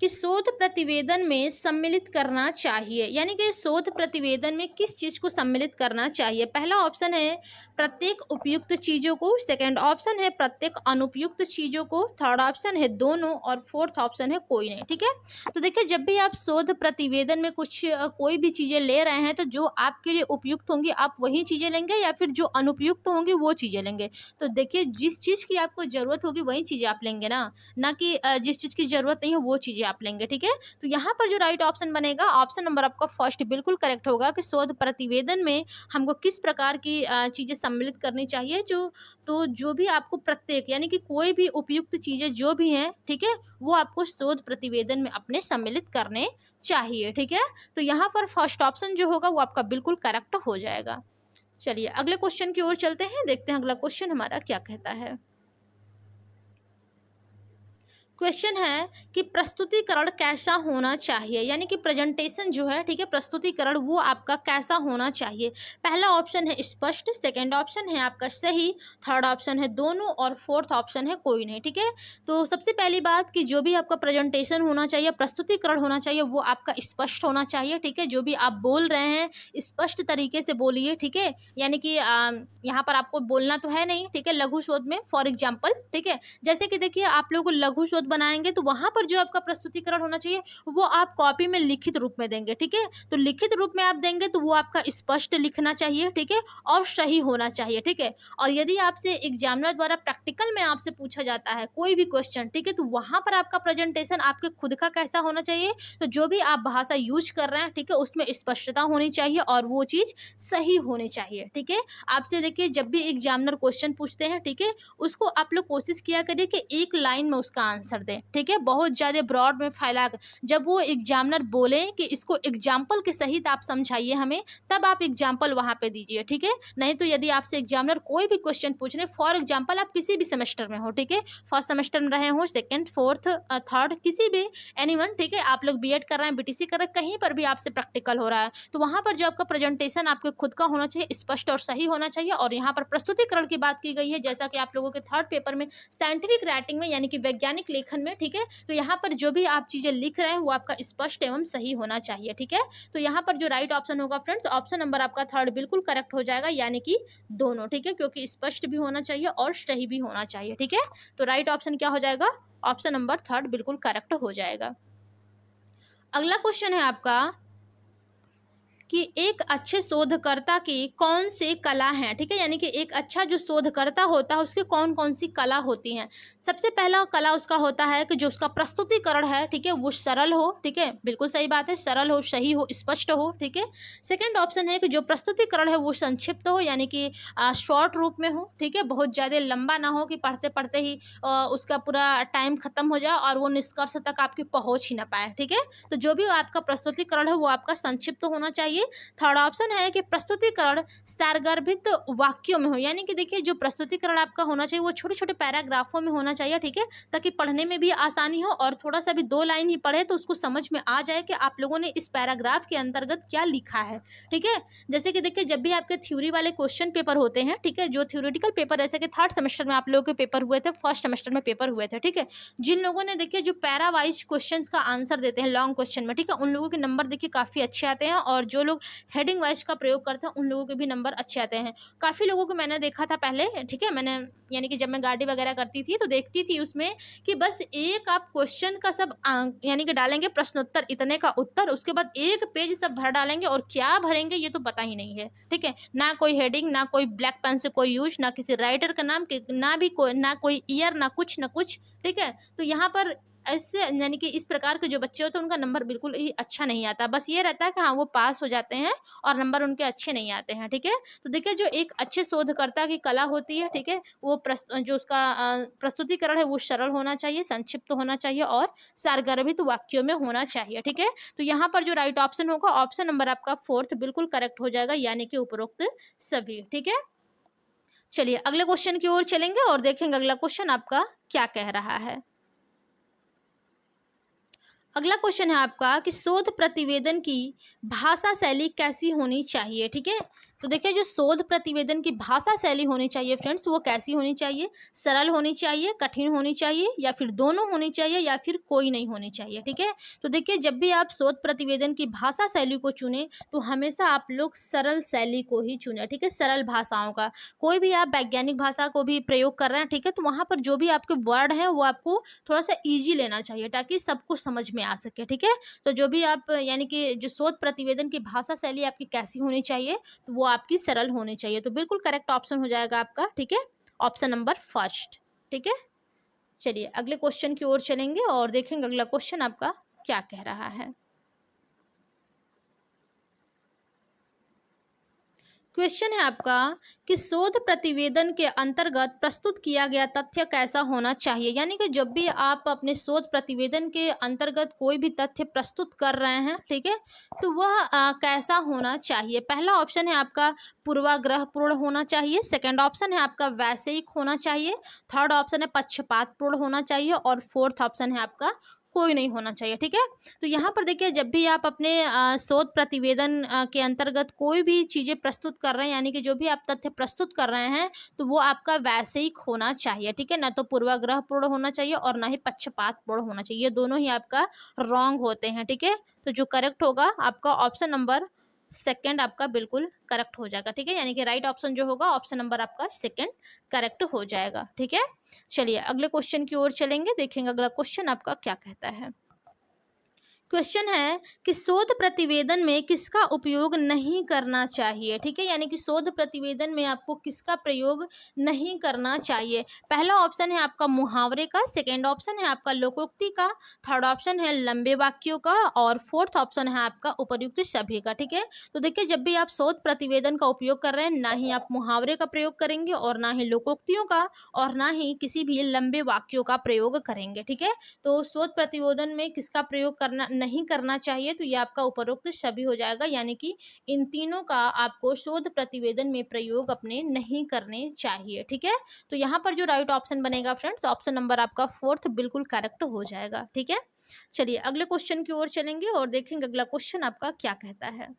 कि शोध प्रतिवेदन में सम्मिलित करना चाहिए, यानी कि शोध प्रतिवेदन में किस चीज को सम्मिलित करना चाहिए। पहला ऑप्शन है प्रत्येक उपयुक्त चीजों को, सेकंड ऑप्शन है प्रत्येक अनुपयुक्त चीजों को, थर्ड ऑप्शन है दोनों, और फोर्थ ऑप्शन है कोई नहीं, ठीक है। तो देखिए, जब भी आप शोध प्रतिवेदन में कुछ कोई भी चीजें ले रहे हैं, तो जो आपके लिए उपयुक्त होंगी आप वही चीजें लेंगे, या फिर जो अनुपयुक्त होंगी वो चीजें लेंगे। तो देखिए, जिस चीज की आपको जरूरत होगी वही चीजें आप लेंगे ना कि जिस चीज की जरूरत नहीं है वो चीजें आप लेंगे, ठीक है। तो यहाँ पर जो राइट ऑप्शन बनेगा ऑप्शन नंबर आपका फर्स्ट बिल्कुल करेक्ट होगा कि शोध प्रतिवेदन में हमको किस प्रकार की चीजें सम्मिलित करनी चाहिए। जो भी आपको प्रत्येक, यानी कि कोई भी उपयुक्त चीजें जो भी हैं, ठीक है, वो आपको शोध प्रतिवेदन में अपने सम्मिलित करने चाहिए, ठीक है। तो यहाँ पर फर्स्ट ऑप्शन जो होगा वो आपका बिल्कुल करेक्ट हो जाएगा। चलिए अगले क्वेश्चन की ओर चलते हैं, देखते हैं अगला क्वेश्चन हमारा क्या कहता है। क्वेश्चन है कि प्रस्तुतिकरण कैसा होना चाहिए, यानी कि प्रेजेंटेशन जो है, ठीक है, प्रस्तुतिकरण वो आपका कैसा होना चाहिए। पहला ऑप्शन है स्पष्ट, सेकंड ऑप्शन है आपका सही, थर्ड ऑप्शन है दोनों, और फोर्थ ऑप्शन है कोई नहीं, ठीक है। तो सबसे पहली बात कि जो भी आपका प्रेजेंटेशन होना चाहिए, प्रस्तुतिकरण होना चाहिए, वो आपका स्पष्ट होना चाहिए, ठीक है। जो भी आप बोल रहे हैं स्पष्ट तरीके से बोलिए, ठीक है, यानी कि यहाँ पर आपको बोलना तो है नहीं, ठीक है, लघु शोध में फॉर एग्जाम्पल, ठीक है, जैसे कि देखिए आप लोग लघु शोध बनाएंगे तो वहां पर जो आपका प्रस्तुतिकरण होना चाहिए वो आप कॉपी में लिखित रूप में देंगे, ठीक है। तो लिखित रूप में आप देंगे तो वो आपका स्पष्ट लिखना चाहिए, ठीक है, और सही होना चाहिए, ठीक है। और यदि आपसे एग्जामिनर द्वारा प्रैक्टिकल में आपसे पूछा जाता है कोई भी क्वेश्चन, ठीक है, तो वहां पर आपका प्रेजेंटेशन आपके खुद का कैसा होना चाहिए, तो जो भी आप भाषा यूज कर रहे हैं, ठीक है, उसमें स्पष्टता होनी चाहिए और वो चीज सही होनी चाहिए, ठीक है। आपसे देखिए जब भी एग्जामिनर क्वेश्चन पूछते हैं, ठीक है, उसको आप लोग कोशिश किया करिए कि एक लाइन में उसका आंसर दें, ठीक है, बहुत ज़्यादा ब्रॉड में फैला कर। जब वो एग्जामिनर बोले कि इसको एग्जाम्पल के सहित आप समझाइए हमें, तब आप एग्जाम्पल वहाँ पे दीजिए, ठीक है। नहीं तो यदि आपसे एग्जामिनर कोई भी क्वेश्चन पूछ रहे, फॉर एग्जाम्पल आप किसी भी सेमेस्टर में हो, ठीक है, फर्स्ट सेमेस्टर में रहे हो, सेकेंड, फोर्थ, थर्ड, किसी भी एनीवन, ठीक है, आप लोग बीएड कर रहे हैं, बीटीसी कर रहे हैं, कहीं पर भी आपसे प्रैक्टिकल हो रहा है, तो वहाँ पर जो आपका प्रेजेंटेशन आपके खुद का होना चाहिए, स्पष्ट और सही होना चाहिए। और यहाँ पर प्रस्तुतिकरण की बात की गई है, जैसा कि आप लोगों के थर्ड पेपर में साइंटिफिक राइटिंग में, यानी कि वैज्ञानिक लेखन में, ठीक है, तो यहाँ पर जो भी आप चीजें लिख रहे हैं वो आपका स्पष्ट एवं सही होना चाहिए, ठीक है। तो यहाँ पर जो राइट ऑप्शन होगा फ्रेंड्स, ऑप्शन नंबर आपका थर्ड बिल्कुल करेक्ट हो जाएगा, यानी कि दोनों, ठीक है, क्योंकि स्पष्ट भी होना चाहिए और सही भी होना चाहिए, ठीक है। तो राइट ऑप्शन क्या हो जाएगा, ऑप्शन नंबर थर्ड बिल्कुल करेक्ट हो जाएगा। अगला क्वेश्चन है आपका कि एक अच्छे शोधकर्ता की कौन से कला हैं, ठीक है, यानी कि एक अच्छा जो शोधकर्ता होता है उसकी कौन कौन सी कला होती हैं। सबसे पहला कला उसका होता है कि जो उसका प्रस्तुतिकरण है, ठीक है, वो सरल हो, ठीक है, बिल्कुल सही बात है, सरल हो, सही हो, स्पष्ट हो, ठीक है। सेकंड ऑप्शन है कि जो प्रस्तुतिकरण है वो संक्षिप्त हो, यानी कि शॉर्ट रूप में हो, ठीक है, बहुत ज़्यादा लंबा ना हो कि पढ़ते पढ़ते ही उसका पूरा टाइम खत्म हो जाए और वो निष्कर्ष तक आपकी पहुँच ही ना पाए, ठीक है। तो जो भी आपका प्रस्तुतिकरण है वो आपका संक्षिप्त होना चाहिए चाहिए। थर्ड ऑप्शन है कि प्रस्तुतिकरण सारगर्भित वाक्यों में हो, यानी कि देखिए जो प्रस्तुतिकरण आपका होना चाहिए वो छोटे छोटे पैराग्राफों में होना चाहिए, ठीक है, ताकि पढ़ने में भी आसानी हो और थोड़ा सा भी 2 लाइन ही पढ़े तो उसको समझ में आ जाए कि आप लोगों ने इस पैराग्राफ के अंतर्गत क्या लिखा है, ठीक है। जैसे कि देखिए जब भी आपके थ्योरी वाले क्वेश्चन पेपर होते हैं, ठीक है, जो थ्योरेटिकल पेपर जैसे कि थर्ड सेमेस्टर में आप लोगों के पेपर हुए थे, फर्स्ट सेमेस्टर में पेपर हुए थे, ठीक है, जिन लोगों ने देखिए जो पैरा वाइज क्वेश्चन का आंसर देते हैं लॉन्ग क्वेश्चन में, ठीक है, उन लोगों के नंबर देखिए काफ़ी अच्छे आते हैं, और जो लोग हेडिंग वाइज का प्रयोग करते हैं उन लोगों के भी नंबर अच्छे आते हैं। काफ़ी लोगों को मैंने देखा था पहले, ठीक है, मैंने यानी कि जब मैं गाड़ी वगैरह करती थी तो देखती थी उसमें कि बस एक आप क्वेश्चन का सब यानी कि डालेंगे प्रश्नोत्तर इतने का उत्तर, उसके बाद एक पेज सब भर डालेंगे और क्या भरेंगे ये तो पता ही नहीं है, ठीक है, ना कोई हेडिंग, ना कोई ब्लैक पेन से कोई यूज, ना किसी राइटर का नाम, ना भी कोई, ना कोई ईयर, ना कुछ, ठीक है। तो यहाँ पर ऐसे यानी कि इस प्रकार के जो बच्चे होते हैं उनका नंबर बिल्कुल ही अच्छा नहीं आता, बस ये रहता है कि हाँ वो पास हो जाते हैं और नंबर उनके अच्छे नहीं आते हैं, ठीक है। तो देखिए जो एक अच्छे शोधकर्ता की कला होती है, ठीक है, वो जो उसका प्रस्तुतिकरण है वो सरल होना चाहिए, संक्षिप्त होना चाहिए और सारगर्भित वाक्यों में होना चाहिए, ठीक है। तो यहाँ पर जो राइट ऑप्शन होगा ऑप्शन नंबर आपका फोर्थ बिल्कुल करेक्ट हो जाएगा, यानी कि उपरोक्त सभी, ठीक है। चलिए अगले क्वेश्चन की ओर चलेंगे और देखेंगे अगला क्वेश्चन आपका क्या कह रहा है। अगला क्वेश्चन है आपका कि शोध प्रतिवेदन की भाषा शैली कैसी होनी चाहिए, ठीक है। तो देखिए जो शोध प्रतिवेदन की भाषा शैली होनी चाहिए फ्रेंड्स, वो कैसी होनी चाहिए, सरल होनी चाहिए, कठिन होनी चाहिए, या फिर दोनों होनी चाहिए, या फिर कोई नहीं होनी चाहिए, ठीक है। तो देखिए जब भी आप शोध प्रतिवेदन की भाषा शैली को चुने तो हमेशा आप लोग सरल शैली को ही चुने, ठीक है, सरल भाषाओं का। कोई भी आप वैज्ञानिक भाषा को भी प्रयोग कर रहे हैं, ठीक है, तो वहाँ पर जो भी आपके वर्ड हैं वो आपको थोड़ा सा ईजी लेना चाहिए ताकि सबको समझ में आ सके, ठीक है। तो जो भी आप यानी कि जो शोध प्रतिवेदन की भाषा शैली आपकी कैसी होनी चाहिए, तो वो आपकी सरल होनी चाहिए। तो बिल्कुल करेक्ट ऑप्शन हो जाएगा आपका, ठीक है, ऑप्शन नंबर फर्स्ट, ठीक है। चलिए अगले क्वेश्चन की ओर चलेंगे और देखेंगे अगला क्वेश्चन आपका क्या कह रहा है। क्वेश्चन है आपका कि शोध प्रतिवेदन के अंतर्गत प्रस्तुत किया गया तथ्य कैसा होना चाहिए, यानी कि जब भी आप अपने शोध प्रतिवेदन के अंतर्गत कोई भी तथ्य प्रस्तुत कर रहे हैं, ठीक है, तो वह कैसा होना चाहिए। पहला ऑप्शन है आपका पूर्वाग्रहपूर्ण होना चाहिए, सेकंड ऑप्शन है आपका वैषयिक होना चाहिए, थर्ड ऑप्शन है पक्षपातपूर्ण होना चाहिए, और फोर्थ ऑप्शन है आपका कोई नहीं होना चाहिए, ठीक है। तो यहाँ पर देखिए जब भी आप अपने शोध प्रतिवेदन के अंतर्गत कोई भी चीज़ें प्रस्तुत कर रहे हैं, यानी कि जो भी आप तथ्य प्रस्तुत कर रहे हैं, तो वो आपका वैषयिक होना चाहिए, ठीक है, ना तो पूर्वाग्रहपूर्ण होना चाहिए और ना ही पक्षपातपूर्ण होना चाहिए, ये दोनों ही आपका रॉन्ग होते हैं, ठीक है। तो जो करेक्ट होगा आपका ऑप्शन नंबर सेकंड आपका बिल्कुल करेक्ट हो जाएगा, ठीक है, यानी कि राइट ऑप्शन जो होगा ऑप्शन नंबर आपका सेकंड करेक्ट हो जाएगा, ठीक है। चलिए अगले क्वेश्चन की ओर चलेंगे, देखेंगे अगला क्वेश्चन आपका क्या कहता है। क्वेश्चन है कि शोध प्रतिवेदन में किसका उपयोग नहीं करना चाहिए, ठीक है, यानी कि शोध प्रतिवेदन में आपको किसका प्रयोग नहीं करना चाहिए। पहला ऑप्शन है आपका मुहावरे का, सेकंड ऑप्शन है आपका लोकोक्ति का, थर्ड ऑप्शन है लंबे वाक्यों का, और फोर्थ ऑप्शन है आपका उपर्युक्त सभी का, ठीक है। तो देखिए जब भी आप शोध प्रतिवेदन का उपयोग कर रहे हैं, ना ही आप मुहावरे का प्रयोग करेंगे और ना ही लोकोक्तियों का और ना ही किसी भी लंबे वाक्यों का प्रयोग करेंगे, ठीक है। तो शोध प्रतिवेदन में किसका प्रयोग करना नहीं करना चाहिए, तो ये आपका उपरोक्त सभी हो जाएगा, यानी कि इन तीनों का आपको शोध प्रतिवेदन में प्रयोग अपने नहीं करने चाहिए, ठीक है। तो यहाँ पर जो राइट ऑप्शन बनेगा फ्रेंड्स ऑप्शन नंबर आपका फोर्थ बिल्कुल करेक्ट हो जाएगा, ठीक है। चलिए अगले क्वेश्चन की ओर चलेंगे और देखेंगे अगला क्वेश्चन आपका क्या कहता है।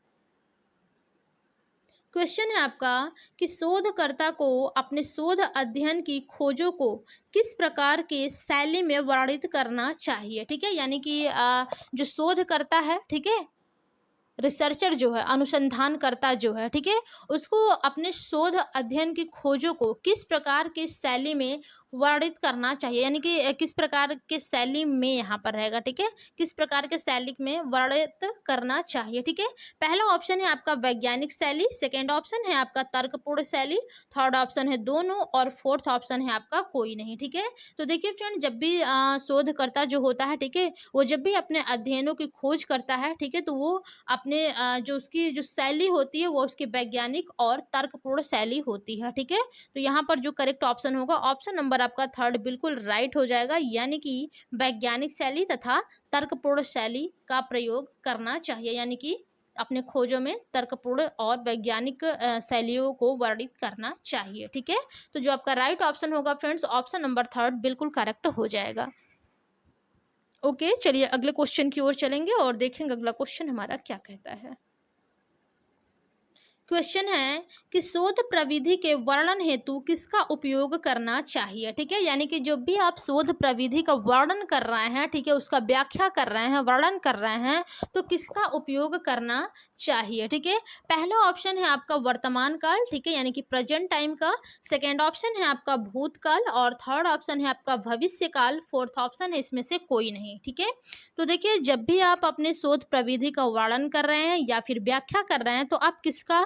क्वेश्चन है आपका कि शोधकर्ता को अपने शोध अध्ययन की खोजों को किस प्रकार के शैली में वर्णित करना चाहिए, ठीक है, यानी कि जो शोधकर्ता है, ठीक है, रिसर्चर जो है, अनुसंधानकर्ता जो है, ठीक है, उसको अपने शोध अध्ययन की खोजों को किस प्रकार की शैली में वर्णित करना चाहिए, यानी कि किस प्रकार के शैली में यहाँ पर रहेगा, ठीक है, किस प्रकार के शैली में वर्णित करना चाहिए, ठीक है। पहला ऑप्शन है आपका वैज्ञानिक शैली, सेकंड ऑप्शन है आपका तर्कपूर्ण शैली, थर्ड ऑप्शन है दोनों, और फोर्थ ऑप्शन है आपका कोई नहीं, ठीक है। तो देखिए फ्रेंड जब भी शोधकर्ता जो होता है, ठीक है, वो जब भी अपने अध्ययनों की खोज करता है, ठीक है, तो वो अपने जो उसकी जो शैली होती है वो उसकी वैज्ञानिक और तर्कपूर्ण शैली होती है, ठीक है। तो यहाँ पर जो करेक्ट ऑप्शन होगा ऑप्शन नंबर आपका थर्ड बिल्कुल राइट हो जाएगा, यानी कि वैज्ञानिक शैली तथा तर्कपूर्ण शैली का प्रयोग करना चाहिए, यानी कि अपने खोजों में तर्कपूर्ण और वैज्ञानिक शैलियों को वर्णित करना चाहिए। ठीक है, तो जो आपका राइट ऑप्शन होगा फ्रेंड्स, ऑप्शन नंबर थर्ड बिल्कुल करेक्ट हो जाएगा। ओके, चलिए अगले क्वेश्चन की ओर चलेंगे और देखेंगे अगला क्वेश्चन हमारा क्या कहता है। क्वेश्चन है कि शोध प्रविधि के वर्णन हेतु किसका उपयोग करना चाहिए। ठीक है, यानी कि जब भी आप शोध प्रविधि का वर्णन कर रहे हैं, ठीक है, उसका व्याख्या कर रहे हैं, वर्णन कर रहे हैं, तो किसका उपयोग करना चाहिए। ठीक है, पहला ऑप्शन है आपका वर्तमान काल, ठीक है, यानी कि प्रेजेंट टाइम का। सेकेंड ऑप्शन है आपका भूतकाल और थर्ड ऑप्शन है आपका भविष्य काल। फोर्थ ऑप्शन है इसमें से कोई नहीं। ठीक है, तो देखिए जब भी आप अपने शोध प्रविधि का वर्णन कर रहे हैं या फिर व्याख्या कर रहे हैं, तो आप किसका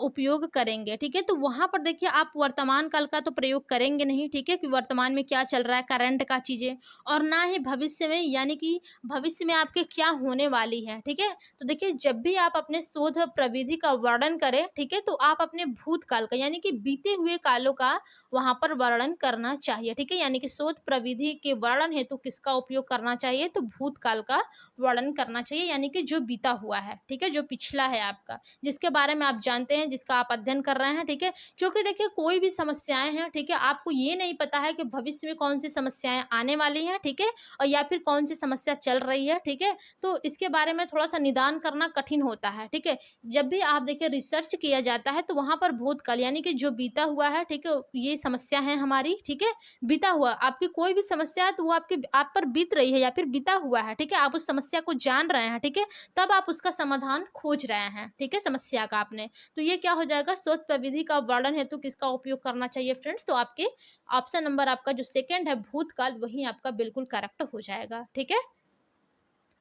उपयोग करेंगे। ठीक है, तो वहां पर देखिए आप वर्तमान काल का तो प्रयोग करेंगे नहीं। ठीक है, कि वर्तमान में क्या चल रहा है, करंट का चीजें, और ना ही भविष्य में, यानी कि भविष्य में आपके क्या होने वाली है। ठीक है, तो देखिए जब भी आप अपने शोध प्रविधि का वर्णन करें, ठीक है, तो आप अपने भूतकाल का यानी कि बीते हुए कालों का वहां पर वर्णन करना चाहिए। ठीक है, यानी कि शोध प्रविधि के वर्णन हेतु किसका उपयोग करना चाहिए, तो भूतकाल का वर्णन करना चाहिए, यानी कि जो बीता हुआ है। ठीक है, जो पिछला है आपका, जिसके बारे में आप जानते हैं, जिसका आप अध्ययन कर रहे हैं। ठीक है, क्योंकि देखिए कोई भी समस्याएं हैं, ठीक है, आपको ये नहीं पता है कि भविष्य में कौन सी समस्याएं आने वाली हैं। ठीक है, और या फिर कौन सी समस्या चल रही है। ठीक है, तो इसके बारे में थोड़ा सा निदान करना कठिन होता है। ठीक है, जब भी आप देखिए रिसर्च किया जाता है, तो वहां पर भूतकाल यानी कि जो बीता हुआ है, ठीक है, ये समस्या है हमारी। ठीक है, बीता हुआ आपकी कोई भी समस्या है, तो वो आपके आप पर बीत रही है या फिर बीता हुआ है। ठीक है, आप उस समस्या को जान रहे हैं। ठीक है, तब आप उसका समाधान खोज रहे हैं। ठीक है, समस्या का आपने, तो ये क्या हो जाएगा, शोध प्रविधि का वर्णन हेतु किसका उपयोग करना चाहिए फ्रेंड्स, तो आपके ऑप्शन नंबर आपका जो सेकंड है भूतकाल, वही आपका बिल्कुल करेक्ट हो जाएगा। ठीक है,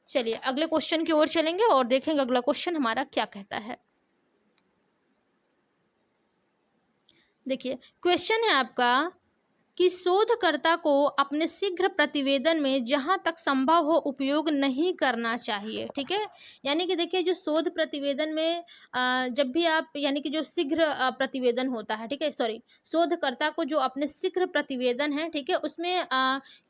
चलिए अगले क्वेश्चन की ओर चलेंगे और देखेंगे अगला क्वेश्चन हमारा क्या कहता है। देखिए क्वेश्चन है आपका कि शोधकर्ता को अपने शीघ्र प्रतिवेदन में जहां तक संभव हो उपयोग नहीं करना चाहिए। ठीक है, यानी कि देखिए जो शोध प्रतिवेदन में जब भी आप यानी कि जो शीघ्र प्रतिवेदन होता है, ठीक है, सॉरी, शोधकर्ता को जो अपने शीघ्र प्रतिवेदन है, ठीक है, उसमें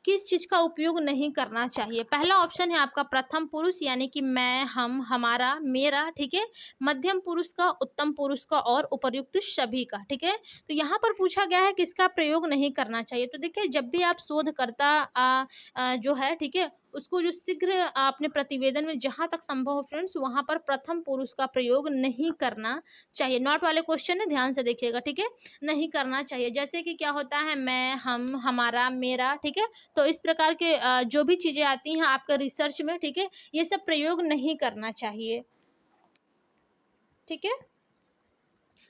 किस चीज का उपयोग नहीं करना चाहिए। पहला ऑप्शन है आपका प्रथम पुरुष, यानी कि मैं, हम, हमारा, मेरा। ठीक है, मध्यम पुरुष का, उत्तम पुरुष का और उपर्युक्त सभी का। ठीक है, तो यहाँ पर पूछा गया है किसका प्रयोग नहीं करना चाहिए। तो देखिए जब भी आप शोधकर्ता जो है, ठीक है, उसको जो शीघ्र अपने प्रतिवेदन में जहां तक संभव हो फ्रेंड्स, वहां पर प्रथम पुरुष का प्रयोग नहीं करना चाहिए। नॉट वाले क्वेश्चन है, ध्यान से देखिएगा। ठीक है, नहीं करना चाहिए। जैसे कि क्या होता है, मैं, हम, हमारा, मेरा। ठीक है, तो इस प्रकार के जो भी चीजें आती हैं आपका रिसर्च में, ठीक है, ये सब प्रयोग नहीं करना चाहिए। ठीक है,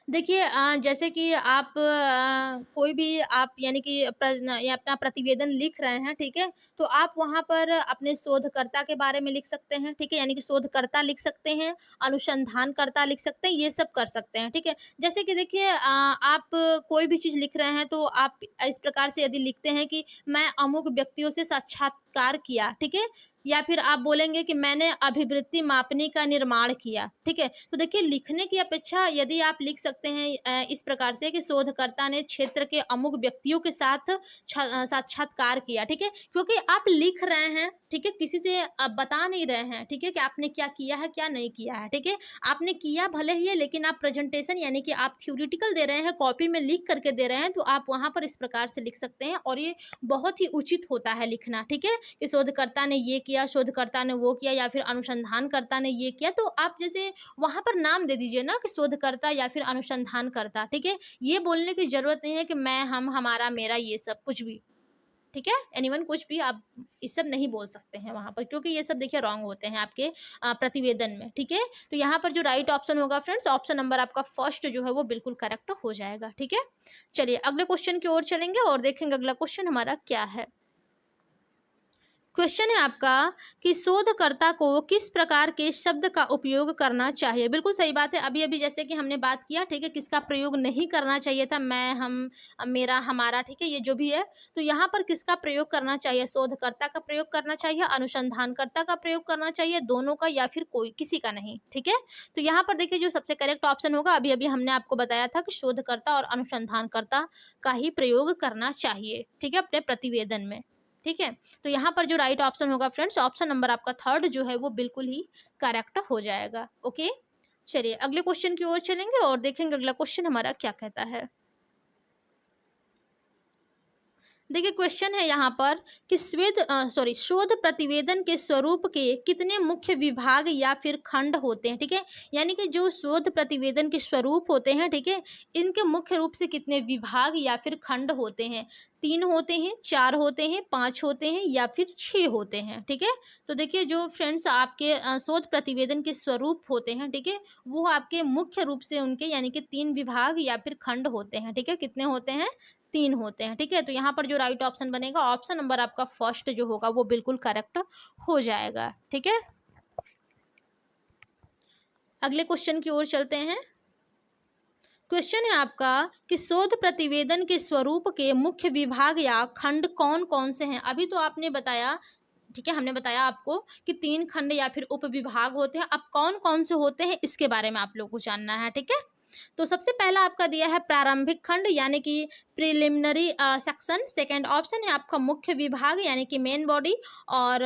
देखिए जैसे कि आप कोई भी आप यानी कि या अपना प्रतिवेदन लिख रहे हैं। ठीक है, तो आप वहाँ पर अपने शोधकर्ता के बारे में लिख सकते हैं। ठीक है, यानी कि शोधकर्ता लिख सकते हैं, अनुसंधानकर्ता लिख सकते हैं, ये सब कर सकते हैं। ठीक है, जैसे कि देखिए आप कोई भी चीज़ लिख रहे हैं, तो आप इस प्रकार से यदि लिखते हैं कि मैं अमुक व्यक्तियों से साक्षात्कार किया। ठीक है, या फिर आप बोलेंगे कि मैंने अभिवृत्ति मापनी का निर्माण किया। ठीक है, तो देखिए लिखने की अपेक्षा यदि आप लिख सकते हैं इस प्रकार से कि शोधकर्ता ने क्षेत्र के अमुक व्यक्तियों के साथ साक्षात्कार किया। ठीक है, क्योंकि आप लिख रहे हैं, ठीक है, किसी से बता नहीं रहे हैं। ठीक है, कि आपने क्या किया है, क्या नहीं किया है। ठीक है, आपने किया भले ही है, लेकिन आप प्रेजेंटेशन यानी कि आप थ्योरेटिकल दे रहे हैं, कॉपी में लिख करके दे रहे हैं, तो आप वहां पर इस प्रकार से लिख सकते हैं और ये बहुत ही उचित होता है लिखना। ठीक है, कि शोधकर्ता ने ये किया, शोधकर्ता ने वो किया, या फिर अनुसंधानकर्ता ने ये किया, तो आप जैसे वहां पर नाम दे दीजिए ना कि शोधकर्ता या फिर अनुसंधानकर्ता। ठीक है, ये बोलने की जरूरत नहीं है कि मैं, हम, हमारा, मेरा, ये सब कुछ भी। ठीक है, एनीवन, कुछ भी आप इस सब नहीं बोल सकते हैं वहां पर, क्योंकि ये सब देखिए रॉन्ग होते हैं आपके प्रतिवेदन में। ठीक है, तो यहाँ पर जो राइट ऑप्शन होगा फ्रेंड्स, ऑप्शन नंबर आपका फर्स्ट जो है वो बिल्कुल करेक्ट हो जाएगा। ठीक है, चलिए अगले क्वेश्चन की ओर चलेंगे और देखेंगे अगला क्वेश्चन हमारा क्या है। क्वेश्चन है आपका कि शोधकर्ता को किस प्रकार के शब्द का उपयोग करना चाहिए। बिल्कुल सही बात है, अभी अभी जैसे कि हमने बात किया। ठीक है, किसका प्रयोग नहीं करना चाहिए था, मैं, हम, मेरा, हमारा। ठीक है, ये जो भी है, तो यहाँ पर किसका प्रयोग करना चाहिए, शोधकर्ता का प्रयोग करना चाहिए, अनुसंधानकर्ता का प्रयोग करना चाहिए, दोनों का, या फिर कोई किसी का नहीं। ठीक है, तो यहाँ पर देखिए जो सबसे करेक्ट ऑप्शन होगा, अभी अभी हमने आपको बताया था कि शोधकर्ता और अनुसंधानकर्ता का ही प्रयोग करना चाहिए। ठीक है, अपने प्रतिवेदन में। ठीक है। तो यहाँ पर जो राइट ऑप्शन होगा फ्रेंड्स, ऑप्शन नंबर आपका थर्ड जो है वो बिल्कुल ही करेक्ट हो जाएगा। ओके, चलिए अगले क्वेश्चन की ओर चलेंगे और देखेंगे अगला क्वेश्चन हमारा क्या कहता है। देखिए क्वेश्चन है यहाँ पर कि शोध प्रतिवेदन के स्वरूप के कितने मुख्य विभाग या फिर खंड होते हैं। ठीक है, यानी कि जो शोध प्रतिवेदन के स्वरूप होते हैं, ठीक है, इनके मुख्य रूप से कितने विभाग या फिर खंड होते हैं। 3 होते हैं, 4 होते हैं, 5 होते हैं या फिर 6 होते हैं। ठीक है, तो देखिए जो फ्रेंड्स आपके शोध प्रतिवेदन के स्वरूप होते हैं, ठीक है, वो आपके मुख्य रूप से उनके यानी कि 3 विभाग या फिर खंड होते हैं। ठीक है, कितने होते हैं, 3 होते हैं। ठीक है, तो यहाँ पर जो राइट ऑप्शन बनेगा, ऑप्शन नंबर आपका फर्स्ट जो होगा वो बिल्कुल करेक्ट हो जाएगा। ठीक है, अगले क्वेश्चन की ओर चलते हैं। क्वेश्चन है आपका कि शोध प्रतिवेदन के स्वरूप के मुख्य विभाग या खंड कौन कौन से हैं। अभी तो आपने बताया, ठीक है, हमने बताया आपको कि 3 खंड या फिर उप विभाग होते हैं। अब कौन कौन से होते हैं इसके बारे में आप लोगों को जानना है। ठीक है, तो सबसे पहला आपका दिया है प्रारंभिक खंड यानी कि प्रिलिमिनरी सेक्शन। सेकंड ऑप्शन है आपका मुख्य विभाग यानी कि मेन बॉडी। और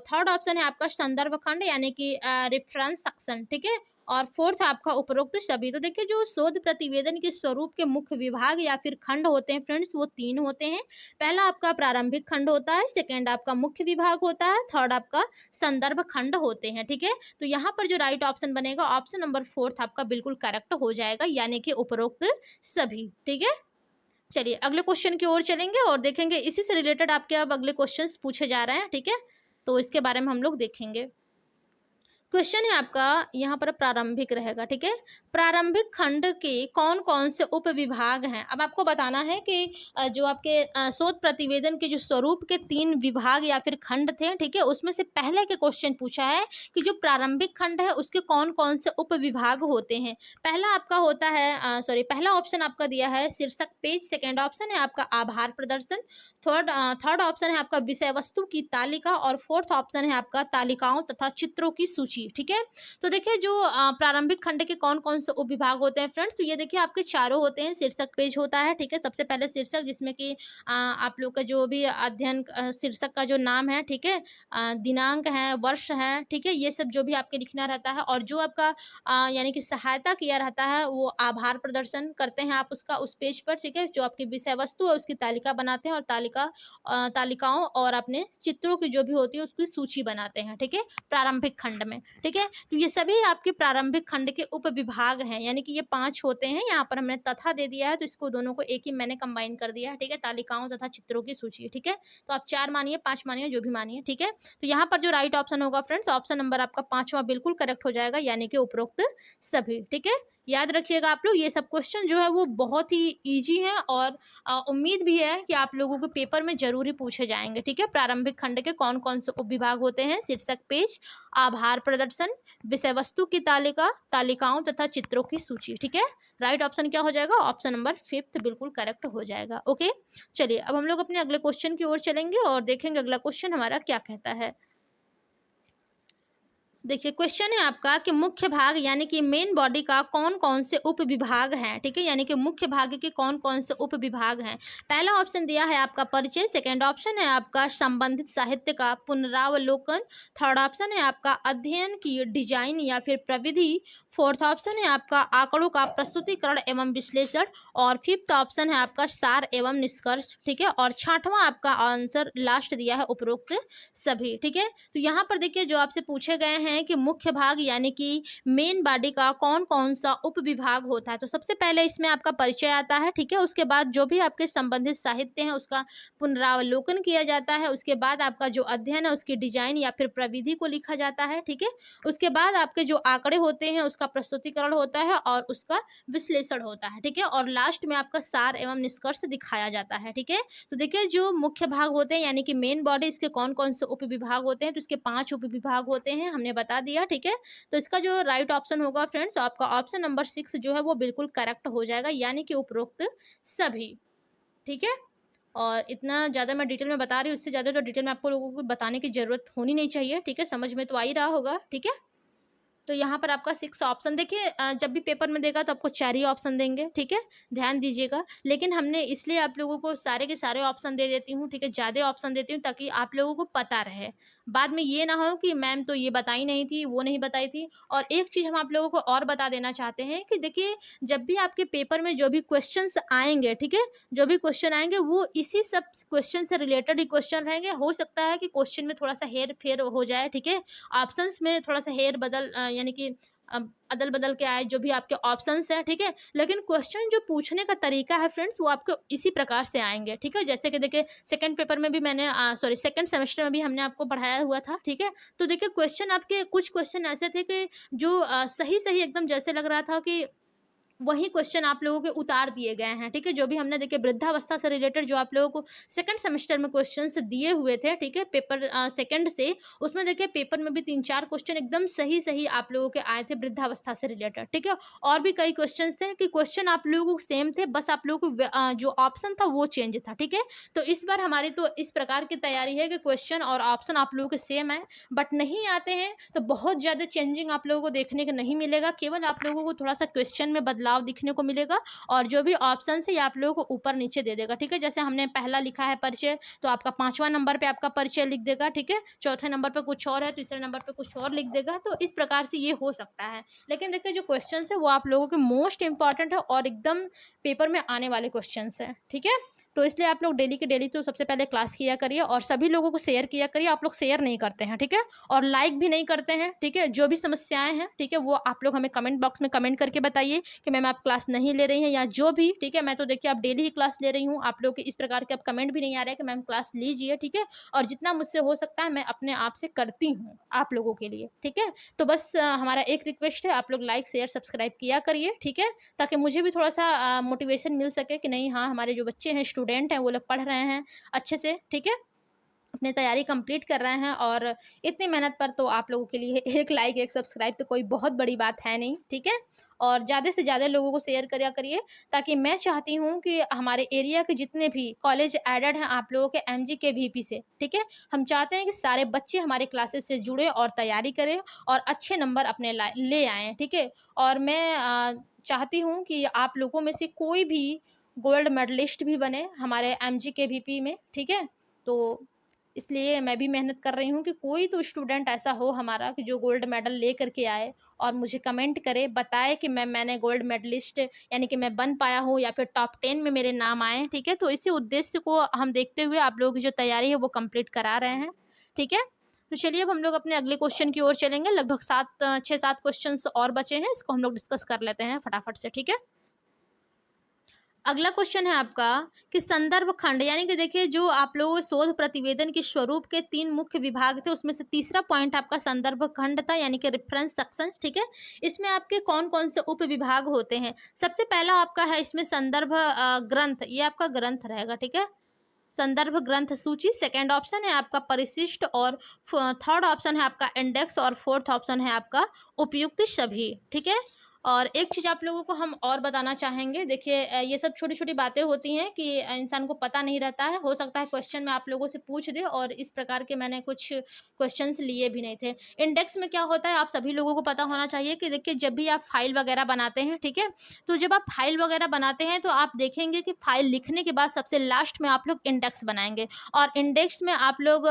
थर्ड ऑप्शन है आपका संदर्भ खंड यानी कि रेफरेंस सेक्शन। ठीक है, और फोर्थ आपका उपरोक्त सभी। तो देखिए जो शोध प्रतिवेदन के स्वरूप के मुख्य विभाग या फिर खंड होते हैं फ्रेंड्स, वो 3 होते हैं। पहला आपका प्रारंभिक खंड होता है, सेकंड आपका मुख्य विभाग होता है, थर्ड आपका संदर्भ खंड होते हैं। ठीक है, तो यहाँ पर जो राइट ऑप्शन बनेगा, ऑप्शन नंबर फोर्थ आपका बिल्कुल करेक्ट हो जाएगा, यानी कि उपरोक्त सभी। ठीक है, चलिए अगले क्वेश्चन की ओर चलेंगे और देखेंगे इसी से रिलेटेड आपके अब अगले क्वेश्चंस पूछे जा रहे हैं। ठीक है, तो इसके बारे में हम लोग देखेंगे। क्वेश्चन है आपका यहाँ पर प्रारंभिक रहेगा। ठीक है, प्रारंभिक खंड के कौन कौन से उप विभाग हैं। अब आपको बताना है कि जो आपके शोध प्रतिवेदन के जो स्वरूप के 3 विभाग या फिर खंड थे, ठीक है, उसमें से पहले के क्वेश्चन पूछा है कि जो प्रारंभिक खंड है उसके कौन कौन से उप विभाग होते हैं। पहला आपका होता है पहला ऑप्शन आपका दिया है शीर्षक पेज। सेकेंड ऑप्शन है आपका आभार प्रदर्शन। थर्ड ऑप्शन है आपका विषय वस्तु की तालिका। और फोर्थ ऑप्शन है आपका तालिकाओं तथा चित्रों की सूची। ठीक है, तो देखिए जो प्रारंभिक खंड के कौन कौन से उपविभाग होते हैं फ्रेंड्स, तो ये देखिए आपके चारों होते हैं। शीर्षक पेज होता है, ठीक है, सबसे पहले शीर्षक जिसमें कि आप लोग का जो भी अध्ययन शीर्षक का जो नाम है, ठीक है, दिनांक है, वर्ष है, ठीक है, ये सब जो भी आपके लिखना रहता है। और जो आपका यानी कि सहायता किया रहता है वो आभार प्रदर्शन करते हैं आप उसका उस पेज पर। ठीक है, जो आपकी विषय वस्तु है उसकी तालिका बनाते हैं और तालिकाओं और अपने चित्रों की जो भी होती है उसकी सूची बनाते हैं। ठीक है, प्रारंभिक खंड में। ठीक है, तो ये सभी आपके प्रारंभिक खंड के उप विभाग हैं, यानी कि ये 5 होते हैं। यहाँ पर हमने तथा दे दिया है तो इसको दोनों को एक ही मैंने कंबाइन कर दिया है। ठीक है, तालिकाओं तथा चित्रों की सूची। ठीक है, तो आप 4 मानिए, 5 मानिए, जो भी मानिए। ठीक है, तो यहाँ पर जो राइट ऑप्शन होगा फ्रेंड्स, ऑप्शन नंबर आपका 5वां बिल्कुल करेक्ट हो जाएगा, यानी कि उपरोक्त सभी। ठीक है, याद रखिएगा आप लोग, ये सब क्वेश्चन जो है वो बहुत ही ईजी है और उम्मीद भी है कि आप लोगों को पेपर में जरूर ही पूछे जाएंगे। ठीक है, प्रारंभिक खंड के कौन कौन से उपविभाग होते हैं, शीर्षक पेज, आभार प्रदर्शन, विषय वस्तु की तालिका, तालिकाओं तथा चित्रों की सूची। ठीक है, राइट ऑप्शन क्या हो जाएगा, ऑप्शन नंबर 5 बिल्कुल करेक्ट हो जाएगा। ओके, चलिए अब हम लोग अपने अगले क्वेश्चन की ओर चलेंगे और देखेंगे अगला क्वेश्चन हमारा क्या कहता है। देखिए क्वेश्चन है आपका कि मुख्य भाग यानी कि मेन बॉडी का कौन कौन से उप विभाग हैं। ठीक है, यानी कि मुख्य भाग के कौन कौन से उप विभाग हैं। पहला ऑप्शन दिया है आपका परिचय। सेकंड ऑप्शन है आपका संबंधित साहित्य का पुनरावलोकन। थर्ड ऑप्शन है आपका अध्ययन की डिजाइन या फिर प्रविधि। फोर्थ ऑप्शन है आपका आंकड़ों का प्रस्तुतिकरण एवं विश्लेषण। और फिफ्थ ऑप्शन है आपका सार एवं निष्कर्ष। ठीक है, और छठवां आपका आंसर लास्ट दिया है उपरोक्त सभी। ठीक है, तो यहाँ पर देखिए जो आपसे पूछे गए हैं कि मुख्य भाग यानी कि मेन बॉडी का कौन कौन सा उप विभाग होता है, तो सबसे पहले इसमें आपका परिचय आता है। ठीक है, उसके बाद जो भी आपके संबंधित साहित्य हैं उसका पुनरावलोकन किया जाता है। उसके बाद आपका जो अध्ययन है उसकी डिजाइन या फिर प्रविधि को लिखा जाता है। ठीक है, उसके बाद आपके जो आंकड़े होते हैं उसका प्रस्तुतिकरण होता है और उसका विश्लेषण होता है। ठीक है, और लास्ट में आपका सार एवं निष्कर्ष दिखाया जाता है। ठीक है, तो देखिए जो मुख्य भाग होते हैं यानी कि मेन बॉडी, इसके कौन कौन से उप विभाग होते हैं, तो इसके 5 उप विभाग होते हैं, हमने बता दिया। ठीक है, तो इसका जो राइट ऑप्शन होगा फ्रेंड्स, आपका ऑप्शन नंबर 6 जो है वो बिल्कुल करेक्ट हो जाएगा, यानी कि उपरोक्त सभी। ठीक है, और इतना ज़्यादा मैं डिटेल में बता रही हूँ, इससे ज़्यादा तो डिटेल में आपको लोगों को बताने की ज़रूरत होनी नहीं चाहिए। ठीक है, समझ में तो आ ही रहा होगा। ठीक है, तो यहाँ पर आपका 6 ऑप्शन देखिए, जब भी पेपर में देगा तो आपको 4 ही ऑप्शन देंगे, ठीक है? ध्यान दीजिएगा। लेकिन हमने इसलिए आप लोगों को सारे के सारे ऑप्शन दे देती हूँ, ठीक है? ज़्यादा ऑप्शन देती हूँ ताकि आप लोगों को पता रहे। बाद में ये ना हो कि मैम तो ये बताई नहीं थी, वो नहीं बताई थी। और एक चीज़ हम आप लोगों को और बता देना चाहते हैं कि देखिए, जब भी आपके पेपर में जो भी क्वेश्चन्स आएँगे, ठीक है? जो भी क्वेश्चन आएँगे वो इसी सब क्वेश्चन से रिलेटेड ही क्वेश्चन रहेंगे। हो सकता है कि क्वेश्चन में थोड़ा-सा हेर-फेर हो जाए, ठीक है? ऑप्शंस में थोड़ा-सा हेर-बदल यानी कि अदल-बदल के आए जो भी आपके ऑप्शंस हैं, ठीक है? लेकिन क्वेश्चन जो पूछने का तरीका है फ्रेंड्स, वो आपको इसी प्रकार से आएँगे, ठीक है? जैसे कि देखिए, सेकंड पेपर में भी मैंने सॉरी सेकंड सेमेस्टर में भी हमने आपको पढ़ाया हुआ था, ठीक है? तो देखिए, क्वेश्चन आपके कुछ क्वेश्चन ऐसे थे कि जो सही-सही एकदम जैसे लग रहा था कि वही क्वेश्चन आप लोगों के उतार दिए गए हैं, ठीक है? जो भी हमने देखिए वृद्धावस्था से रिलेटेड जो आप लोगों को सेकंड सेमेस्टर में क्वेश्चन्स दिए हुए थे, ठीक है? पेपर सेकंड से, उसमें देखिए पेपर में भी 3-4 क्वेश्चन एकदम सही-सही आप लोगों के आए थे वृद्धावस्था से रिलेटेड, ठीक है? और भी कई क्वेश्चन्स थे कि क्वेश्चन आप लोगों को सेम थे, बस आप लोगों को जो ऑप्शन था वो चेंज था, ठीक है? तो इस बार हमारी तो इस प्रकार की तैयारी है कि क्वेश्चन और ऑप्शन आप लोगों के सेम है, बट नहीं आते हैं तो बहुत ज़्यादा चेंजिंग आप लोगों को देखने को नहीं मिलेगा। केवल आप लोगों को थोड़ा-सा क्वेश्चन में बदलाव दिखने को मिलेगा और जो भी ऑप्शंस है ये आप लोगों को ऊपर-नीचे दे देगा, ठीक है? जैसे हमने पहला लिखा है परिचय, तो आपका 5वां नंबर पे आपका परिचय लिख देगा, ठीक है? चौथे नंबर पे कुछ और है, तीसरे नंबर पे कुछ और लिख देगा, तो इस प्रकार से ये हो सकता है। लेकिन देखिए, जो क्वेश्चंस है वो आप लोगों के मोस्ट इम्पोर्टेंट है और एकदम पेपर में आने वाले क्वेश्चंस हैं, ठीक है? तो इसलिए आप लोग डेली के डेली तो सबसे पहले क्लास किया करिए और सभी लोगों को शेयर किया करिए। आप लोग शेयर नहीं करते हैं, ठीक है? और लाइक भी नहीं करते हैं, ठीक है? जो भी समस्याएँ हैं, ठीक है? वो आप लोग हमें कमेंट बॉक्स में कमेंट करके बताइए कि मैम आप क्लास नहीं ले रही हैं या जो भी, ठीक है? मैं तो देखिए, आप डेली ही क्लास ले रही हूँ। आप लोग के इस प्रकार के अब कमेंट भी नहीं आ रहे हैं कि मैम क्लास लीजिए, ठीक है? और जितना मुझसे हो सकता है मैं अपने आप से करती हूँ, आप लोगों के लिए, ठीक है? तो बस हमारा एक रिक्वेस्ट है, आप लोग लाइक, शेयर, सब्सक्राइब किया करिए, ठीक है? ताकि मुझे भी थोड़ा-सा मोटिवेशन मिल सके कि नहीं, हाँ, हमारे जो बच्चे हैं, स्टूडेंट हैं, वो लोग पढ़ रहे हैं अच्छे से, ठीक है? अपनी तैयारी कंप्लीट कर रहे हैं और इतनी मेहनत पर तो आप लोगों के लिए एक लाइक, एक सब्सक्राइब तो कोई बहुत बड़ी बात है नहीं, ठीक है? और ज़्यादा से ज़्यादा लोगों को शेयर करा करिए, ताकि मैं चाहती हूँ कि हमारे एरिया के जितने भी कॉलेज एडेड हैं आप लोगों के एमजी के वीपी से, ठीक है? हम चाहते हैं कि सारे बच्चे हमारे क्लासेस से जुड़े और तैयारी करें और अच्छे नंबर अपने ले आएँ, ठीक है? और मैं चाहती हूँ कि आप लोगों में से कोई भी गोल्ड मेडलिस्ट भी बने हमारे एमजी के वीपी में, ठीक है? तो इसलिए मैं भी मेहनत कर रही हूँ कि कोई तो स्टूडेंट ऐसा हो हमारा कि जो गोल्ड मेडल ले करके आए और मुझे कमेंट करे, बताए कि मैंने गोल्ड मेडलिस्ट यानी कि मैं बन पाया हूँ या फिर टॉप 10 में मेरे नाम आए, ठीक है? तो इसी उद्देश्य को हम देखते हुए आप लोगों की जो तैयारी है वो कंप्लीट करा रहे हैं, ठीक है? तो चलिए, अब हम लोग अपने अगले क्वेश्चन की ओर चलेंगे। लगभग 6-7 क्वेश्चंस और बचे हैं, इसको हम लोग डिस्कस कर लेते हैं फटाफट से, ठीक है? अगला क्वेश्चन है आपका कि संदर्भ खंड, यानी कि देखिए, जो आप लोगों के शोध प्रतिवेदन के स्वरूप के 3 मुख्य विभाग थे, उसमें से तीसरा पॉइंट आपका संदर्भ खंड था, यानी कि रेफरेंस सेक्शन, ठीक है? इसमें आपके कौन-कौन से उप विभाग होते हैं? सबसे पहला आपका है इसमें संदर्भ ग्रंथ, ये आपका ग्रंथ रहेगा, ठीक है? संदर्भ ग्रंथ सूची। सेकंड ऑप्शन है आपका परिशिष्ट और थर्ड ऑप्शन है आपका इंडेक्स और फोर्थ ऑप्शन है आपका उपयुक्त सभी, ठीक है? और एक चीज़ आप लोगों को हम और बताना चाहेंगे, देखिए, ये सब छोटी-छोटी बातें होती हैं कि इंसान को पता नहीं रहता है। हो सकता है क्वेश्चन में आप लोगों से पूछ दे और इस प्रकार के मैंने कुछ क्वेश्चंस लिए भी नहीं थे। इंडेक्स में क्या होता है, आप सभी लोगों को पता होना चाहिए कि देखिए, जब भी आप फाइल वगैरह बनाते हैं, ठीक है? तो जब आप फाइल वगैरह बनाते हैं तो आप देखेंगे कि फाइल लिखने के बाद सबसे लास्ट में आप लोग इंडेक्स बनाएँगे और इंडेक्स में आप लोग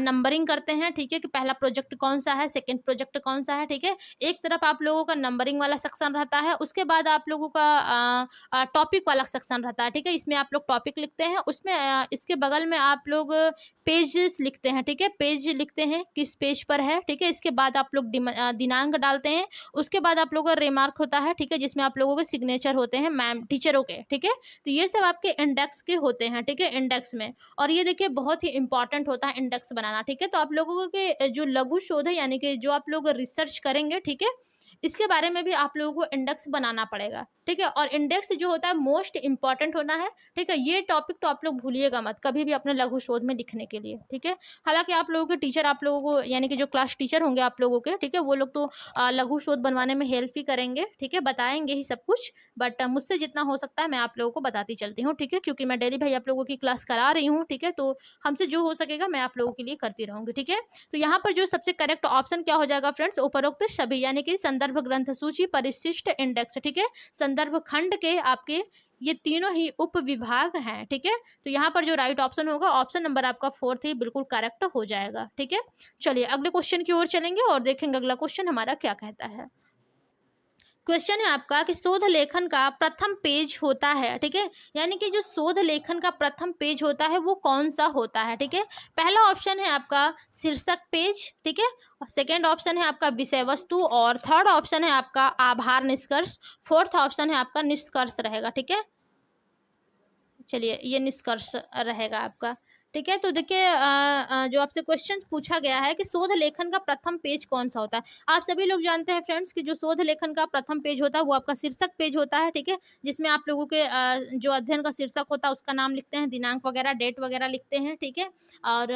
नंबरिंग करते हैं, ठीक है? कि पहला प्रोजेक्ट कौन-सा है, सेकंड प्रोजेक्ट कौन-सा है, ठीक है? एक तरफ आप लोगों का नंबरिंग वाला सेक्शन रहता है, उसके बाद आप लोगों का टॉपिक वाला सेक्शन रहता है, ठीक है? इसमें आप लोग टॉपिक लिखते हैं, उसमें इसके बगल में आप लोग पेजेस लिखते हैं, ठीक है? पेज लिखते हैं, किस पेज पर है, ठीक है? इसके बाद आप लोग दिनांक डालते हैं, उसके बाद आप लोगों का रिमार्क होता है, ठीक है? जिसमें आप लोगों के सिग्नेचर होते हैं मैम टीचरों के, ठीक है? तो ये सब आपके इंडेक्स के होते हैं, ठीक है? इंडेक्स में, और ये देखिए बहुत ही इंपॉर्टेंट होता है इंडेक्स बनाना, ठीक है? तो आप लोगों के जो लघु शोध है, यानी कि जो आप लोग रिसर्च करेंगे, ठीक है? इसके बारे में भी आप लोगों को इंडेक्स बनाना पड़ेगा, ठीक है। और इंडेक्स जो होता है मोस्ट इंपॉर्टेंट होना है, ठीक है। ये टॉपिक तो आप लोग भूलिएगा मत कभी भी अपने लघु शोध में लिखने के लिए, ठीक है। हालांकि आप लोगों के टीचर आप लोगों को यानी कि जो क्लास टीचर होंगे आप लोगों के, ठीक है, वो लोग तो लघु शोध बनवाने में हेल्प ही करेंगे, ठीक है, बताएंगे ही सब कुछ। बट मुझसे जितना हो सकता है मैं आप लोगों को बताती चलती हूँ, ठीक है, क्योंकि मैं डेली भाई आप लोगों की क्लास करा रही हूँ, ठीक है। तो हमसे जो हो सकेगा मैं आप लोगों के लिए करती रहूंगी, ठीक है। तो यहाँ पर जो सबसे करेक्ट ऑप्शन क्या हो जाएगा फ्रेंड्स, उपरोक्त सभी यानी कि संदर्भ ग्रंथ सूची, परिशिष्ट, इंडेक्स, ठीक है, संदर्भ खंड के आपके ये तीनों ही उप विभाग हैं, ठीक है। तो यहाँ पर जो राइट ऑप्शन होगा ऑप्शन नंबर आपका 4 ही बिल्कुल करेक्ट हो जाएगा, ठीक है। चलिए अगले क्वेश्चन की ओर चलेंगे और देखेंगे अगला क्वेश्चन हमारा क्या कहता है। क्वेश्चन है आपका कि शोध लेखन का प्रथम पेज होता है, ठीक है, यानी कि जो शोध लेखन का प्रथम पेज होता है वो कौन सा होता है, ठीक है। पहला ऑप्शन है आपका शीर्षक पेज, ठीक है। सेकेंड ऑप्शन है आपका विषय वस्तु और थर्ड ऑप्शन है आपका आभार निष्कर्ष, फोर्थ ऑप्शन है आपका निष्कर्ष रहेगा, ठीक है। चलिए ये निष्कर्ष रहेगा आपका, ठीक है। तो देखिए जो आपसे क्वेश्चन पूछा गया है कि शोध लेखन का प्रथम पेज कौन सा होता है। आप सभी लोग जानते हैं फ्रेंड्स कि जो शोध लेखन का प्रथम पेज होता है वो आपका शीर्षक पेज होता है, ठीक है, जिसमें आप लोगों के जो अध्ययन का शीर्षक होता है उसका नाम लिखते हैं, दिनांक वगैरह डेट वगैरह लिखते हैं, ठीक है। और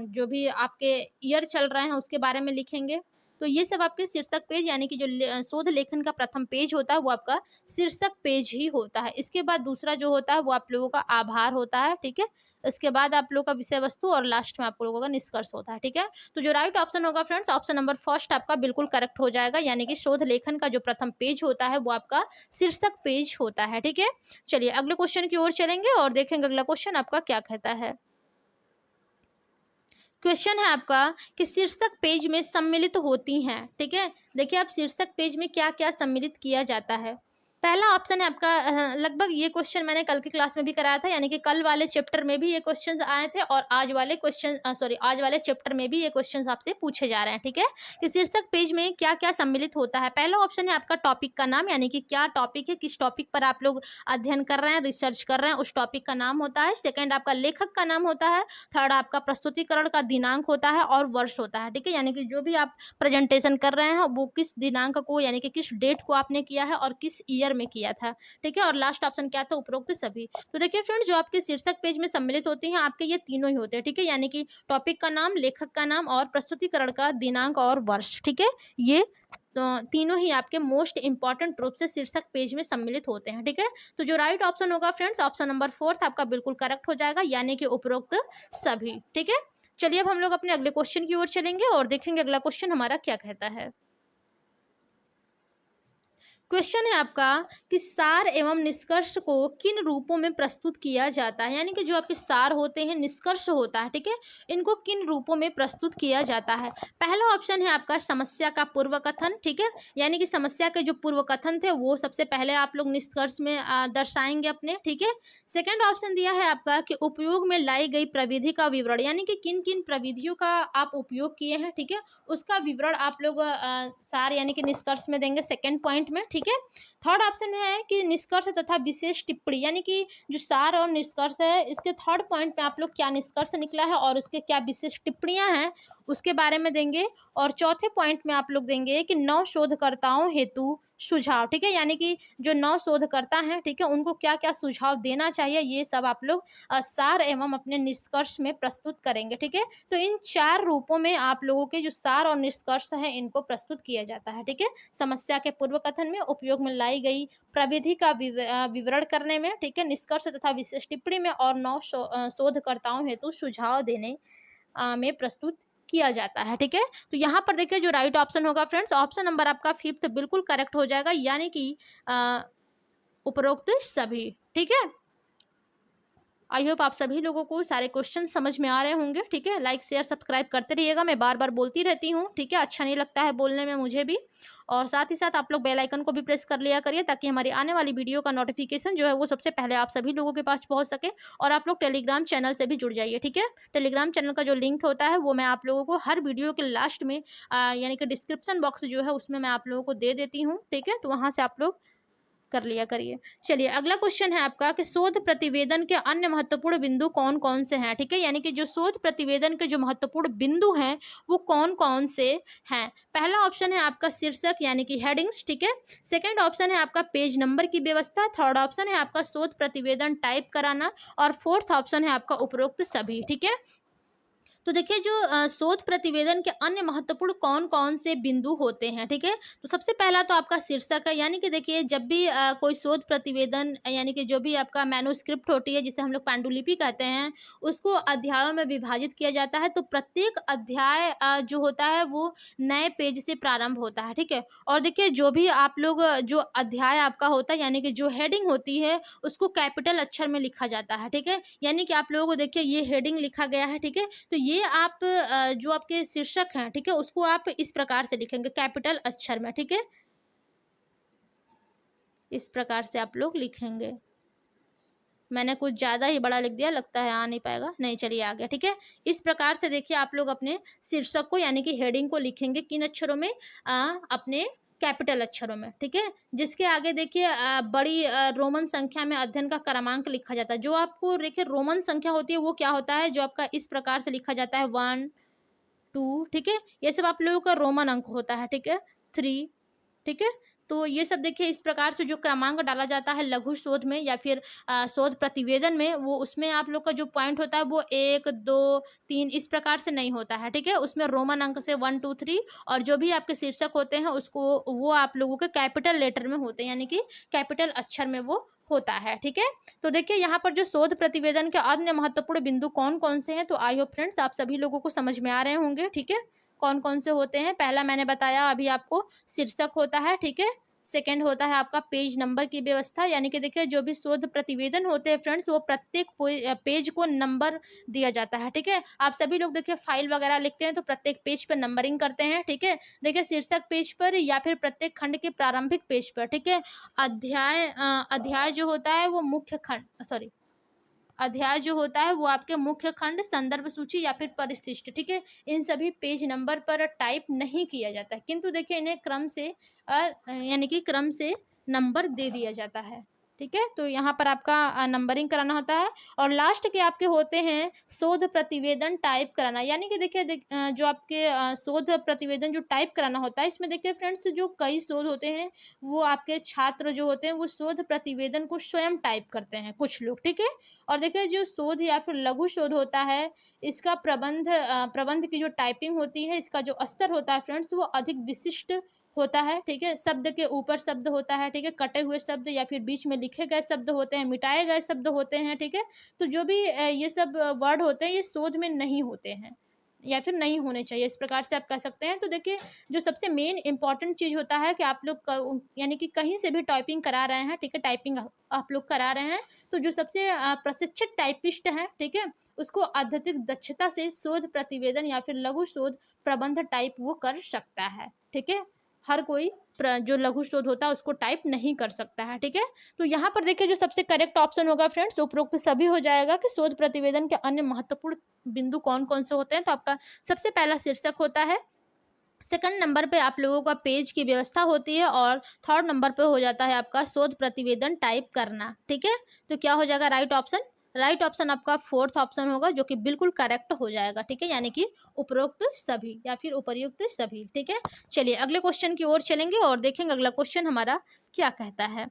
जो भी आपके ईयर चल रहे हैं उसके बारे में लिखेंगे। तो ये सब आपके शीर्षक पेज यानी कि जो शोध लेखन का प्रथम पेज होता है वो आपका शीर्षक पेज ही होता है। इसके बाद दूसरा जो होता है वो आप लोगों का आभार होता है, ठीक है। इसके बाद आप लोगों का विषय वस्तु और लास्ट में आप लोगों का निष्कर्ष होता है, ठीक है। तो जो राइट ऑप्शन होगा फ्रेंड्स ऑप्शन नंबर फर्स्ट आपका बिल्कुल करेक्ट हो जाएगा, यानी कि शोध लेखन का जो प्रथम पेज होता है वो आपका शीर्षक पेज होता है, ठीक है। चलिए अगले क्वेश्चन की ओर चलेंगे और देखेंगे अगला क्वेश्चन आपका क्या कहता है। क्वेश्चन है आपका कि शीर्षक पेज में सम्मिलित होती हैं, ठीक है। देखिए आप शीर्षक पेज में क्या क्या सम्मिलित किया जाता है। पहला ऑप्शन है आपका लगभग ये क्वेश्चन मैंने कल की क्लास में भी कराया था, यानी कि कल वाले चैप्टर में भी ये क्वेश्चन आए थे और आज वाले क्वेश्चन आज वाले चैप्टर में भी ये क्वेश्चन आपसे पूछे जा रहे हैं, ठीक है। कि शीर्षक पेज में क्या क्या सम्मिलित होता है। पहला ऑप्शन है आपका टॉपिक का नाम, यानी कि क्या टॉपिक है, किस टॉपिक पर आप लोग अध्ययन कर रहे हैं, रिसर्च कर रहे हैं, उस टॉपिक का नाम होता है। सेकेंड आपका लेखक का नाम होता है। थर्ड आपका प्रस्तुतिकरण का दिनांक होता है और वर्ष होता है, ठीक है, यानी कि जो भी आप प्रेजेंटेशन कर रहे हैं वो किस दिनांक को यानी कि किस डेट को आपने किया है और किस ईयर में किया था, ठीक है। और लास्ट ऑप्शन क्या था, उपरोक्त सभी। तो देखिए फ्रेंड्स जो आपके शीर्षक पेज में सम्मिलित होती हैं आपके ये तीनों ही होते हैं, ठीक है, यानी कि टॉपिक का नाम, लेखक का नाम और प्रस्तुतिकरण का दिनांक और वर्ष, ठीक है। ये तीनों ही आपके मोस्ट इंपॉर्टेंट रूप से शीर्षक पेज में सम्मिलित होते हैं, ठीक है। तो जो राइट ऑप्शन होगा फ्रेंड्स ऑप्शन नंबर 4 आपका बिल्कुल करेक्ट हो जाएगा, यानी कि उपरोक्त सभी, ठीक है। चलिए अब हम लोग अपने अगले क्वेश्चन की ओर चलेंगे और देखेंगे अगला क्वेश्चन हमारा क्या कहता है। क्वेश्चन है आपका कि सार एवं निष्कर्ष को किन रूपों में प्रस्तुत किया जाता है, यानी कि जो आपके सार होते हैं, निष्कर्ष होता है, ठीक है, इनको किन रूपों में प्रस्तुत किया जाता है। पहला ऑप्शन है आपका समस्या का पूर्व कथन, ठीक है, यानी कि समस्या के जो पूर्व कथन थे वो सबसे पहले आप लोग निष्कर्ष में दर्शाएंगे अपने, ठीक है। सेकेंड ऑप्शन दिया है आपका कि उपयोग में लाई गई प्रविधि का विवरण, यानी कि किन किन प्रविधियों का आप उपयोग किए हैं, ठीक है, उसका विवरण आप लोग सार यानी कि निष्कर्ष में देंगे सेकेंड पॉइंट में, ठीक है। थर्ड ऑप्शन है कि निष्कर्ष तथा विशेष टिप्पणी, यानी कि जो सार और निष्कर्ष है इसके थर्ड पॉइंट में आप लोग क्या निष्कर्ष निकला है और उसके क्या विशेष टिप्पणियां हैं उसके बारे में देंगे। और चौथे पॉइंट में आप लोग देंगे कि नव शोधकर्ताओं हेतु सुझाव, ठीक है, यानी कि जो नव शोधकर्ता हैं, ठीक है, उनको क्या क्या सुझाव देना चाहिए ये सब आप लोग सार एवं अपने निष्कर्ष में प्रस्तुत करेंगे, ठीक है। तो इन चार रूपों में आप लोगों के जो सार और निष्कर्ष हैं इनको प्रस्तुत किया जाता है, ठीक है। समस्या के पूर्व कथन में, उपयोग में लाई गई प्रविधि का विवरण करने में, ठीक है, निष्कर्ष तथा विशेष टिप्पणी में और नव शोधकर्ताओं हेतु सुझाव देने में प्रस्तुत किया जाता है, ठीक है। तो यहाँ पर देखिए जो राइट ऑप्शन होगा फ्रेंड्स ऑप्शन नंबर आपका 5 बिल्कुल करेक्ट हो जाएगा, यानी कि उपरोक्त सभी, ठीक है। आई होप आप सभी लोगों को सारे क्वेश्चन समझ में आ रहे होंगे, ठीक है। लाइक शेयर सब्सक्राइब करते रहिएगा, मैं बार बार बोलती रहती हूँ, ठीक है, अच्छा नहीं लगता है बोलने में मुझे भी। और साथ ही साथ आप लोग बेल आइकन को भी प्रेस कर लिया करिए ताकि हमारी आने वाली वीडियो का नोटिफिकेशन जो है वो सबसे पहले आप सभी लोगों के पास पहुंच सके। और आप लोग टेलीग्राम चैनल से भी जुड़ जाइए, ठीक है। टेलीग्राम चैनल का जो लिंक होता है वो मैं आप लोगों को हर वीडियो के लास्ट में यानी कि डिस्क्रिप्शन बॉक्स जो है उसमें मैं आप लोगों को दे देती हूँ, ठीक है। तो वहाँ से आप लोग कर लिया करिए। चलिए अगला क्वेश्चन है आपका कि शोध प्रतिवेदन के अन्य महत्वपूर्ण बिंदु कौन कौन से हैं, ठीक है, यानी कि जो शोध प्रतिवेदन के जो महत्वपूर्ण बिंदु हैं वो कौन कौन से हैं। पहला ऑप्शन है आपका शीर्षक यानी कि हेडिंग्स, ठीक है। सेकंड ऑप्शन है आपका पेज नंबर की व्यवस्था। थर्ड ऑप्शन है आपका शोध प्रतिवेदन टाइप कराना। और फोर्थ ऑप्शन है आपका उपरोक्त सभी, ठीक है। तो देखिए जो शोध प्रतिवेदन के अन्य महत्वपूर्ण कौन कौन से बिंदु होते हैं, ठीक है। तो सबसे पहला तो आपका शीर्षक है, यानी कि देखिए जब भी कोई शोध प्रतिवेदन यानी कि जो भी आपका मैन्युस्क्रिप्ट होती है जिसे हम लोग पांडुलिपि कहते हैं, उसको अध्यायों में विभाजित किया जाता है। तो प्रत्येक अध्याय जो होता है वो नए पेज से प्रारंभ होता है, ठीक है। और देखिए जो भी आप लोग जो अध्याय आपका होता है यानी कि जो हेडिंग होती है उसको कैपिटल अक्षर में लिखा जाता है, ठीक है। यानी कि आप लोगों को देखिए ये हेडिंग लिखा गया है, ठीक है। तो ये आप जो आपके शीर्षक हैं, ठीक है, उसको आप इस प्रकार से लिखेंगे कैपिटल अक्षर में, ठीक है। इस प्रकार से आप लोग लिखेंगे। मैंने कुछ ज्यादा ही बड़ा लिख दिया, लगता है आ नहीं पाएगा, नहीं चलिए आ गया, ठीक है। इस प्रकार से देखिए आप लोग अपने शीर्षक को यानी कि हेडिंग को लिखेंगे किन अक्षरों में, अपने कैपिटल अक्षरों में, ठीक है। जिसके आगे देखिए बड़ी रोमन संख्या में अध्ययन का क्रमांक लिखा जाता है। जो आपको देखिए रोमन संख्या होती है वो क्या होता है, जो आपका इस प्रकार से लिखा जाता है 1 2, ठीक है। ये सब आप लोगों का रोमन अंक होता है, ठीक है। 3, ठीक है। तो ये सब देखिए इस प्रकार से जो क्रमांक डाला जाता है लघु शोध में या फिर शोध प्रतिवेदन में, वो उसमें आप लोग का जो पॉइंट होता है वो 1 2 3 इस प्रकार से नहीं होता है, ठीक है। उसमें रोमन अंक से 1 2 3 और जो भी आपके शीर्षक होते हैं उसको वो आप लोगों के कैपिटल लेटर में होते हैं, यानी कि कैपिटल अक्षर में वो होता है, ठीक है। तो देखिए यहाँ पर जो शोध प्रतिवेदन के अन्य महत्वपूर्ण बिंदु कौन कौन से हैं, तो आई होप फ्रेंड्स आप सभी लोगों को समझ में आ रहे होंगे, ठीक है। कौन कौन से होते हैं, पहला मैंने बताया अभी आपको शीर्षक होता है, ठीक है। सेकंड होता है आपका पेज नंबर की व्यवस्था, यानी कि देखिए जो भी शोध प्रतिवेदन होते हैं फ्रेंड्स वो प्रत्येक पेज को नंबर दिया जाता है, ठीक है। आप सभी लोग देखिए फाइल वगैरह लिखते हैं तो प्रत्येक पेज पर नंबरिंग करते हैं, ठीक है। देखिए शीर्षक पेज पर या फिर प्रत्येक खंड के प्रारंभिक पेज पर, ठीक है। अध्याय जो होता है वो मुख्य खंड अध्याय जो होता है वो आपके मुख्य खंड, संदर्भ सूची या फिर परिशिष्ट, ठीक है। इन सभी पेज नंबर पर टाइप नहीं किया जाता है, किंतु देखिए इन्हें क्रम से यानी कि क्रम से नंबर दे दिया जाता है, ठीक है। तो यहाँ पर आपका नंबरिंग कराना होता है। और लास्ट के आपके होते हैं शोध प्रतिवेदन टाइप कराना, यानी कि देखिए जो आपके शोध प्रतिवेदन जो टाइप कराना होता है, इसमें देखिए फ्रेंड्स जो कई शोध होते हैं वो आपके छात्र जो होते हैं वो शोध प्रतिवेदन को स्वयं टाइप करते हैं कुछ लोग, ठीक है। और देखिए जो शोध या फिर लघु शोध होता है इसका प्रबंध की जो टाइपिंग होती है इसका जो स्तर होता है फ्रेंड्स वो अधिक विशिष्ट होता है, ठीक है। शब्द के ऊपर शब्द होता है, ठीक है। कटे हुए शब्द या फिर बीच में लिखे गए शब्द होते हैं, मिटाए गए शब्द होते हैं, ठीक है। तो जो भी ये सब वर्ड होते हैं ये शोध में नहीं होते हैं या फिर नहीं होने चाहिए, इस प्रकार से आप कह सकते हैं। तो देखिए जो सबसे मेन इंपॉर्टेंट चीज होता है कि आप लोग यानी कि कहीं से भी टाइपिंग करा रहे हैं, ठीक है, टाइपिंग आप लोग करा रहे हैं तो जो सबसे प्रशिक्षित टाइपिस्ट है, ठीक है, उसको अत्यधिक दक्षता से शोध प्रतिवेदन या फिर लघु शोध प्रबंध टाइप वो कर सकता है, ठीक है। हर कोई जो लघु शोध होता है उसको टाइप नहीं कर सकता है, ठीक है। तो यहाँ पर देखिए जो सबसे करेक्ट ऑप्शन होगा फ्रेंड्स उपरोक्त सभी हो जाएगा कि शोध प्रतिवेदन के अन्य महत्वपूर्ण बिंदु कौन कौन से होते हैं। तो आपका सबसे पहला शीर्षक होता है, सेकंड नंबर पे आप लोगों का पेज की व्यवस्था होती है और थर्ड नंबर पे हो जाता है आपका शोध प्रतिवेदन टाइप करना, ठीक है। तो क्या हो जाएगा राइट ऑप्शन आपका फोर्थ ऑप्शन होगा जो कि बिल्कुल करेक्ट हो जाएगा, ठीक है, यानी कि उपरोक्त सभी या फिर उपर्युक्त सभी, ठीक है। चलिए अगले क्वेश्चन की ओर चलेंगे और देखेंगे अगला क्वेश्चन हमारा क्या कहता है।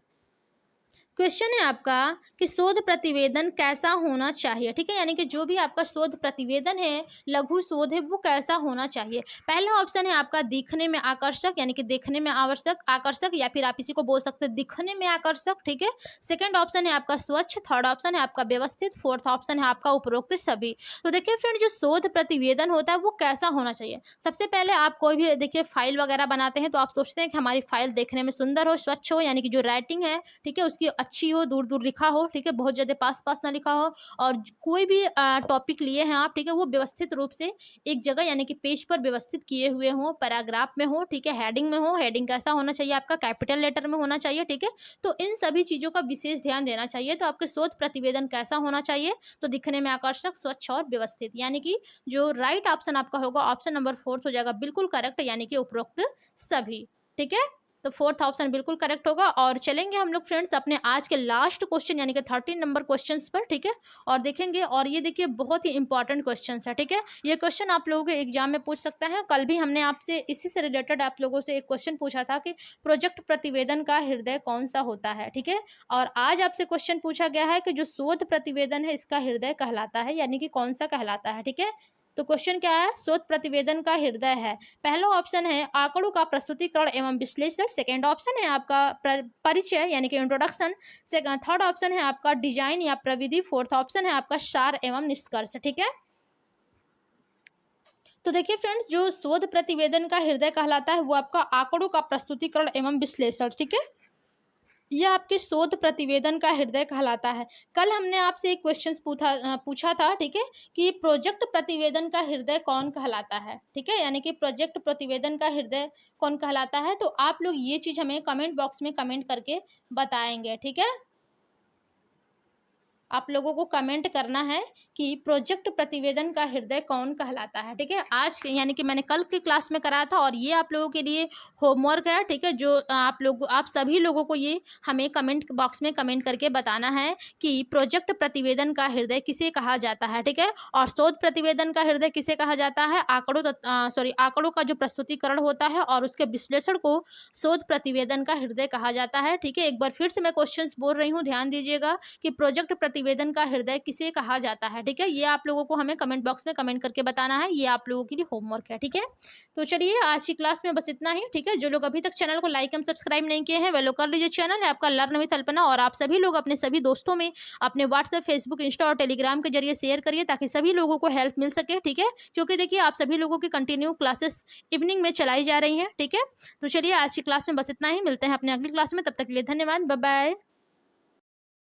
क्वेश्चन है आपका कि शोध प्रतिवेदन कैसा होना चाहिए, ठीक है, यानी कि जो भी आपका शोध प्रतिवेदन है लघु शोध है वो कैसा होना चाहिए। पहला ऑप्शन है आपका दिखने में आकर्षक, यानी कि देखने में आकर्षक या फिर आप इसी को बोल सकते हैं दिखने में आकर्षक, ठीक है। सेकंड ऑप्शन है आपका स्वच्छ, थर्ड ऑप्शन है आपका व्यवस्थित, फोर्थ ऑप्शन है आपका उपरोक्त सभी। तो देखिए फ्रेंड जो शोध प्रतिवेदन होता है वो कैसा होना चाहिए। सबसे पहले आप कोई भी देखिए फाइल वगैरह बनाते हैं तो आप सोचते हैं कि हमारी फाइल देखने में सुंदर हो, स्वच्छ हो, यानी कि जो राइटिंग है, ठीक है, उसकी अच्छी हो, दूर दूर लिखा हो, ठीक है, बहुत ज्यादा पास पास ना लिखा हो। और कोई भी टॉपिक लिए हैं आप, ठीक है, वो व्यवस्थित रूप से एक जगह यानी कि पेज पर व्यवस्थित किए हुए हो, पैराग्राफ में हो, ठीक है, हेडिंग में हो। हेडिंग कैसा होना चाहिए आपका कैपिटल लेटर में होना चाहिए, ठीक है। तो इन सभी चीजों का विशेष ध्यान देना चाहिए। तो आपके शोध प्रतिवेदन कैसा होना चाहिए, तो दिखने में आकर्षक, स्वच्छ और व्यवस्थित, यानी कि जो राइट ऑप्शन आपका होगा ऑप्शन नंबर फोर्थ हो जाएगा बिल्कुल करेक्ट, यानी कि उपरोक्त सभी, ठीक है। तो फोर्थ ऑप्शन बिल्कुल करेक्ट होगा। और चलेंगे हम लोग फ्रेंड्स अपने आज के लास्ट क्वेश्चन यानी कि 13 नंबर क्वेश्चन पर, ठीक है, और देखेंगे। और ये देखिए बहुत ही इंपॉर्टेंट क्वेश्चन है, ठीक है। ये क्वेश्चन आप लोगों के एग्जाम में पूछ सकता है। कल भी हमने आपसे इसी से रिलेटेड आप लोगों से एक क्वेश्चन पूछा था कि प्रोजेक्ट प्रतिवेदन का हृदय कौन सा होता है, ठीक है। और आज आपसे क्वेश्चन पूछा गया है कि जो शोध प्रतिवेदन है इसका हृदय कहलाता है, यानी कि कौन सा कहलाता है, ठीक है। तो क्वेश्चन क्या है, शोध प्रतिवेदन का हृदय है। पहला ऑप्शन है आंकड़ों का प्रस्तुतिकरण एवं विश्लेषण। सेकेंड ऑप्शन है आपका परिचय यानी कि इंट्रोडक्शन। थर्ड ऑप्शन है आपका डिजाइन या प्रविधि। फोर्थ ऑप्शन है आपका सार एवं निष्कर्ष, ठीक है। तो देखिए फ्रेंड्स, जो शोध प्रतिवेदन का हृदय कहलाता है वो आपका आंकड़ों का प्रस्तुतिकरण एवं विश्लेषण, ठीक है, यह आपके शोध प्रतिवेदन का हृदय कहलाता है। कल हमने आपसे एक क्वेश्चन पूछा था, ठीक है, कि प्रोजेक्ट प्रतिवेदन का हृदय कौन कहलाता है, ठीक है, यानी कि प्रोजेक्ट प्रतिवेदन का हृदय कौन कहलाता है। तो आप लोग ये चीज हमें कमेंट बॉक्स में कमेंट करके बताएंगे, ठीक है। आप लोगों को कमेंट करना है कि प्रोजेक्ट प्रतिवेदन का हृदय कौन कहलाता है, ठीक है। आज यानी कि मैंने कल की क्लास में कराया था और ये आप लोगों के लिए होमवर्क है, ठीक है, जो आप सभी लोगों को ये हमें कमेंट बॉक्स में कमेंट करके बताना है कि प्रोजेक्ट प्रतिवेदन का हृदय किसे कहा जाता है, ठीक है। और शोध प्रतिवेदन का हृदय किसे कहा जाता है, आंकड़ों का जो प्रस्तुतिकरण होता है और उसके विश्लेषण को शोध प्रतिवेदन का हृदय कहा जाता है, ठीक है। एक बार फिर से मैं क्वेश्चन बोल रही हूँ, ध्यान दीजिएगा कि प्रोजेक्ट प्रतिवेदन का हृदय किसे कहा जाता है, ठीक है। ये आप लोगों को हमें कमेंट बॉक्स में कमेंट करके बताना है, ये आप लोगों के लिए होमवर्क है, ठीक है। तो चलिए आज की क्लास में बस इतना ही, ठीक है। जो लोग अभी तक चैनल को लाइक एवं सब्सक्राइब नहीं किए हैं वे लोग कर लीजिए। चैनल है आपका लर्न विद अल्पना और आप सभी लोग अपने सभी दोस्तों में अपने व्हाट्सएप, फेसबुक, इंस्टा और टेलीग्राम के जरिए शेयर करिए ताकि सभी लोगों को हेल्प मिल सके, ठीक है। क्योंकि देखिए आप सभी लोगों की कंटिन्यू क्लासेस इवनिंग में चलाई जा रही हैं, ठीक है। तो चलिए आज की क्लास में बस इतना ही, मिलते हैं अपने अगली क्लास में, तब तक के लिए धन्यवाद, बाय बाय।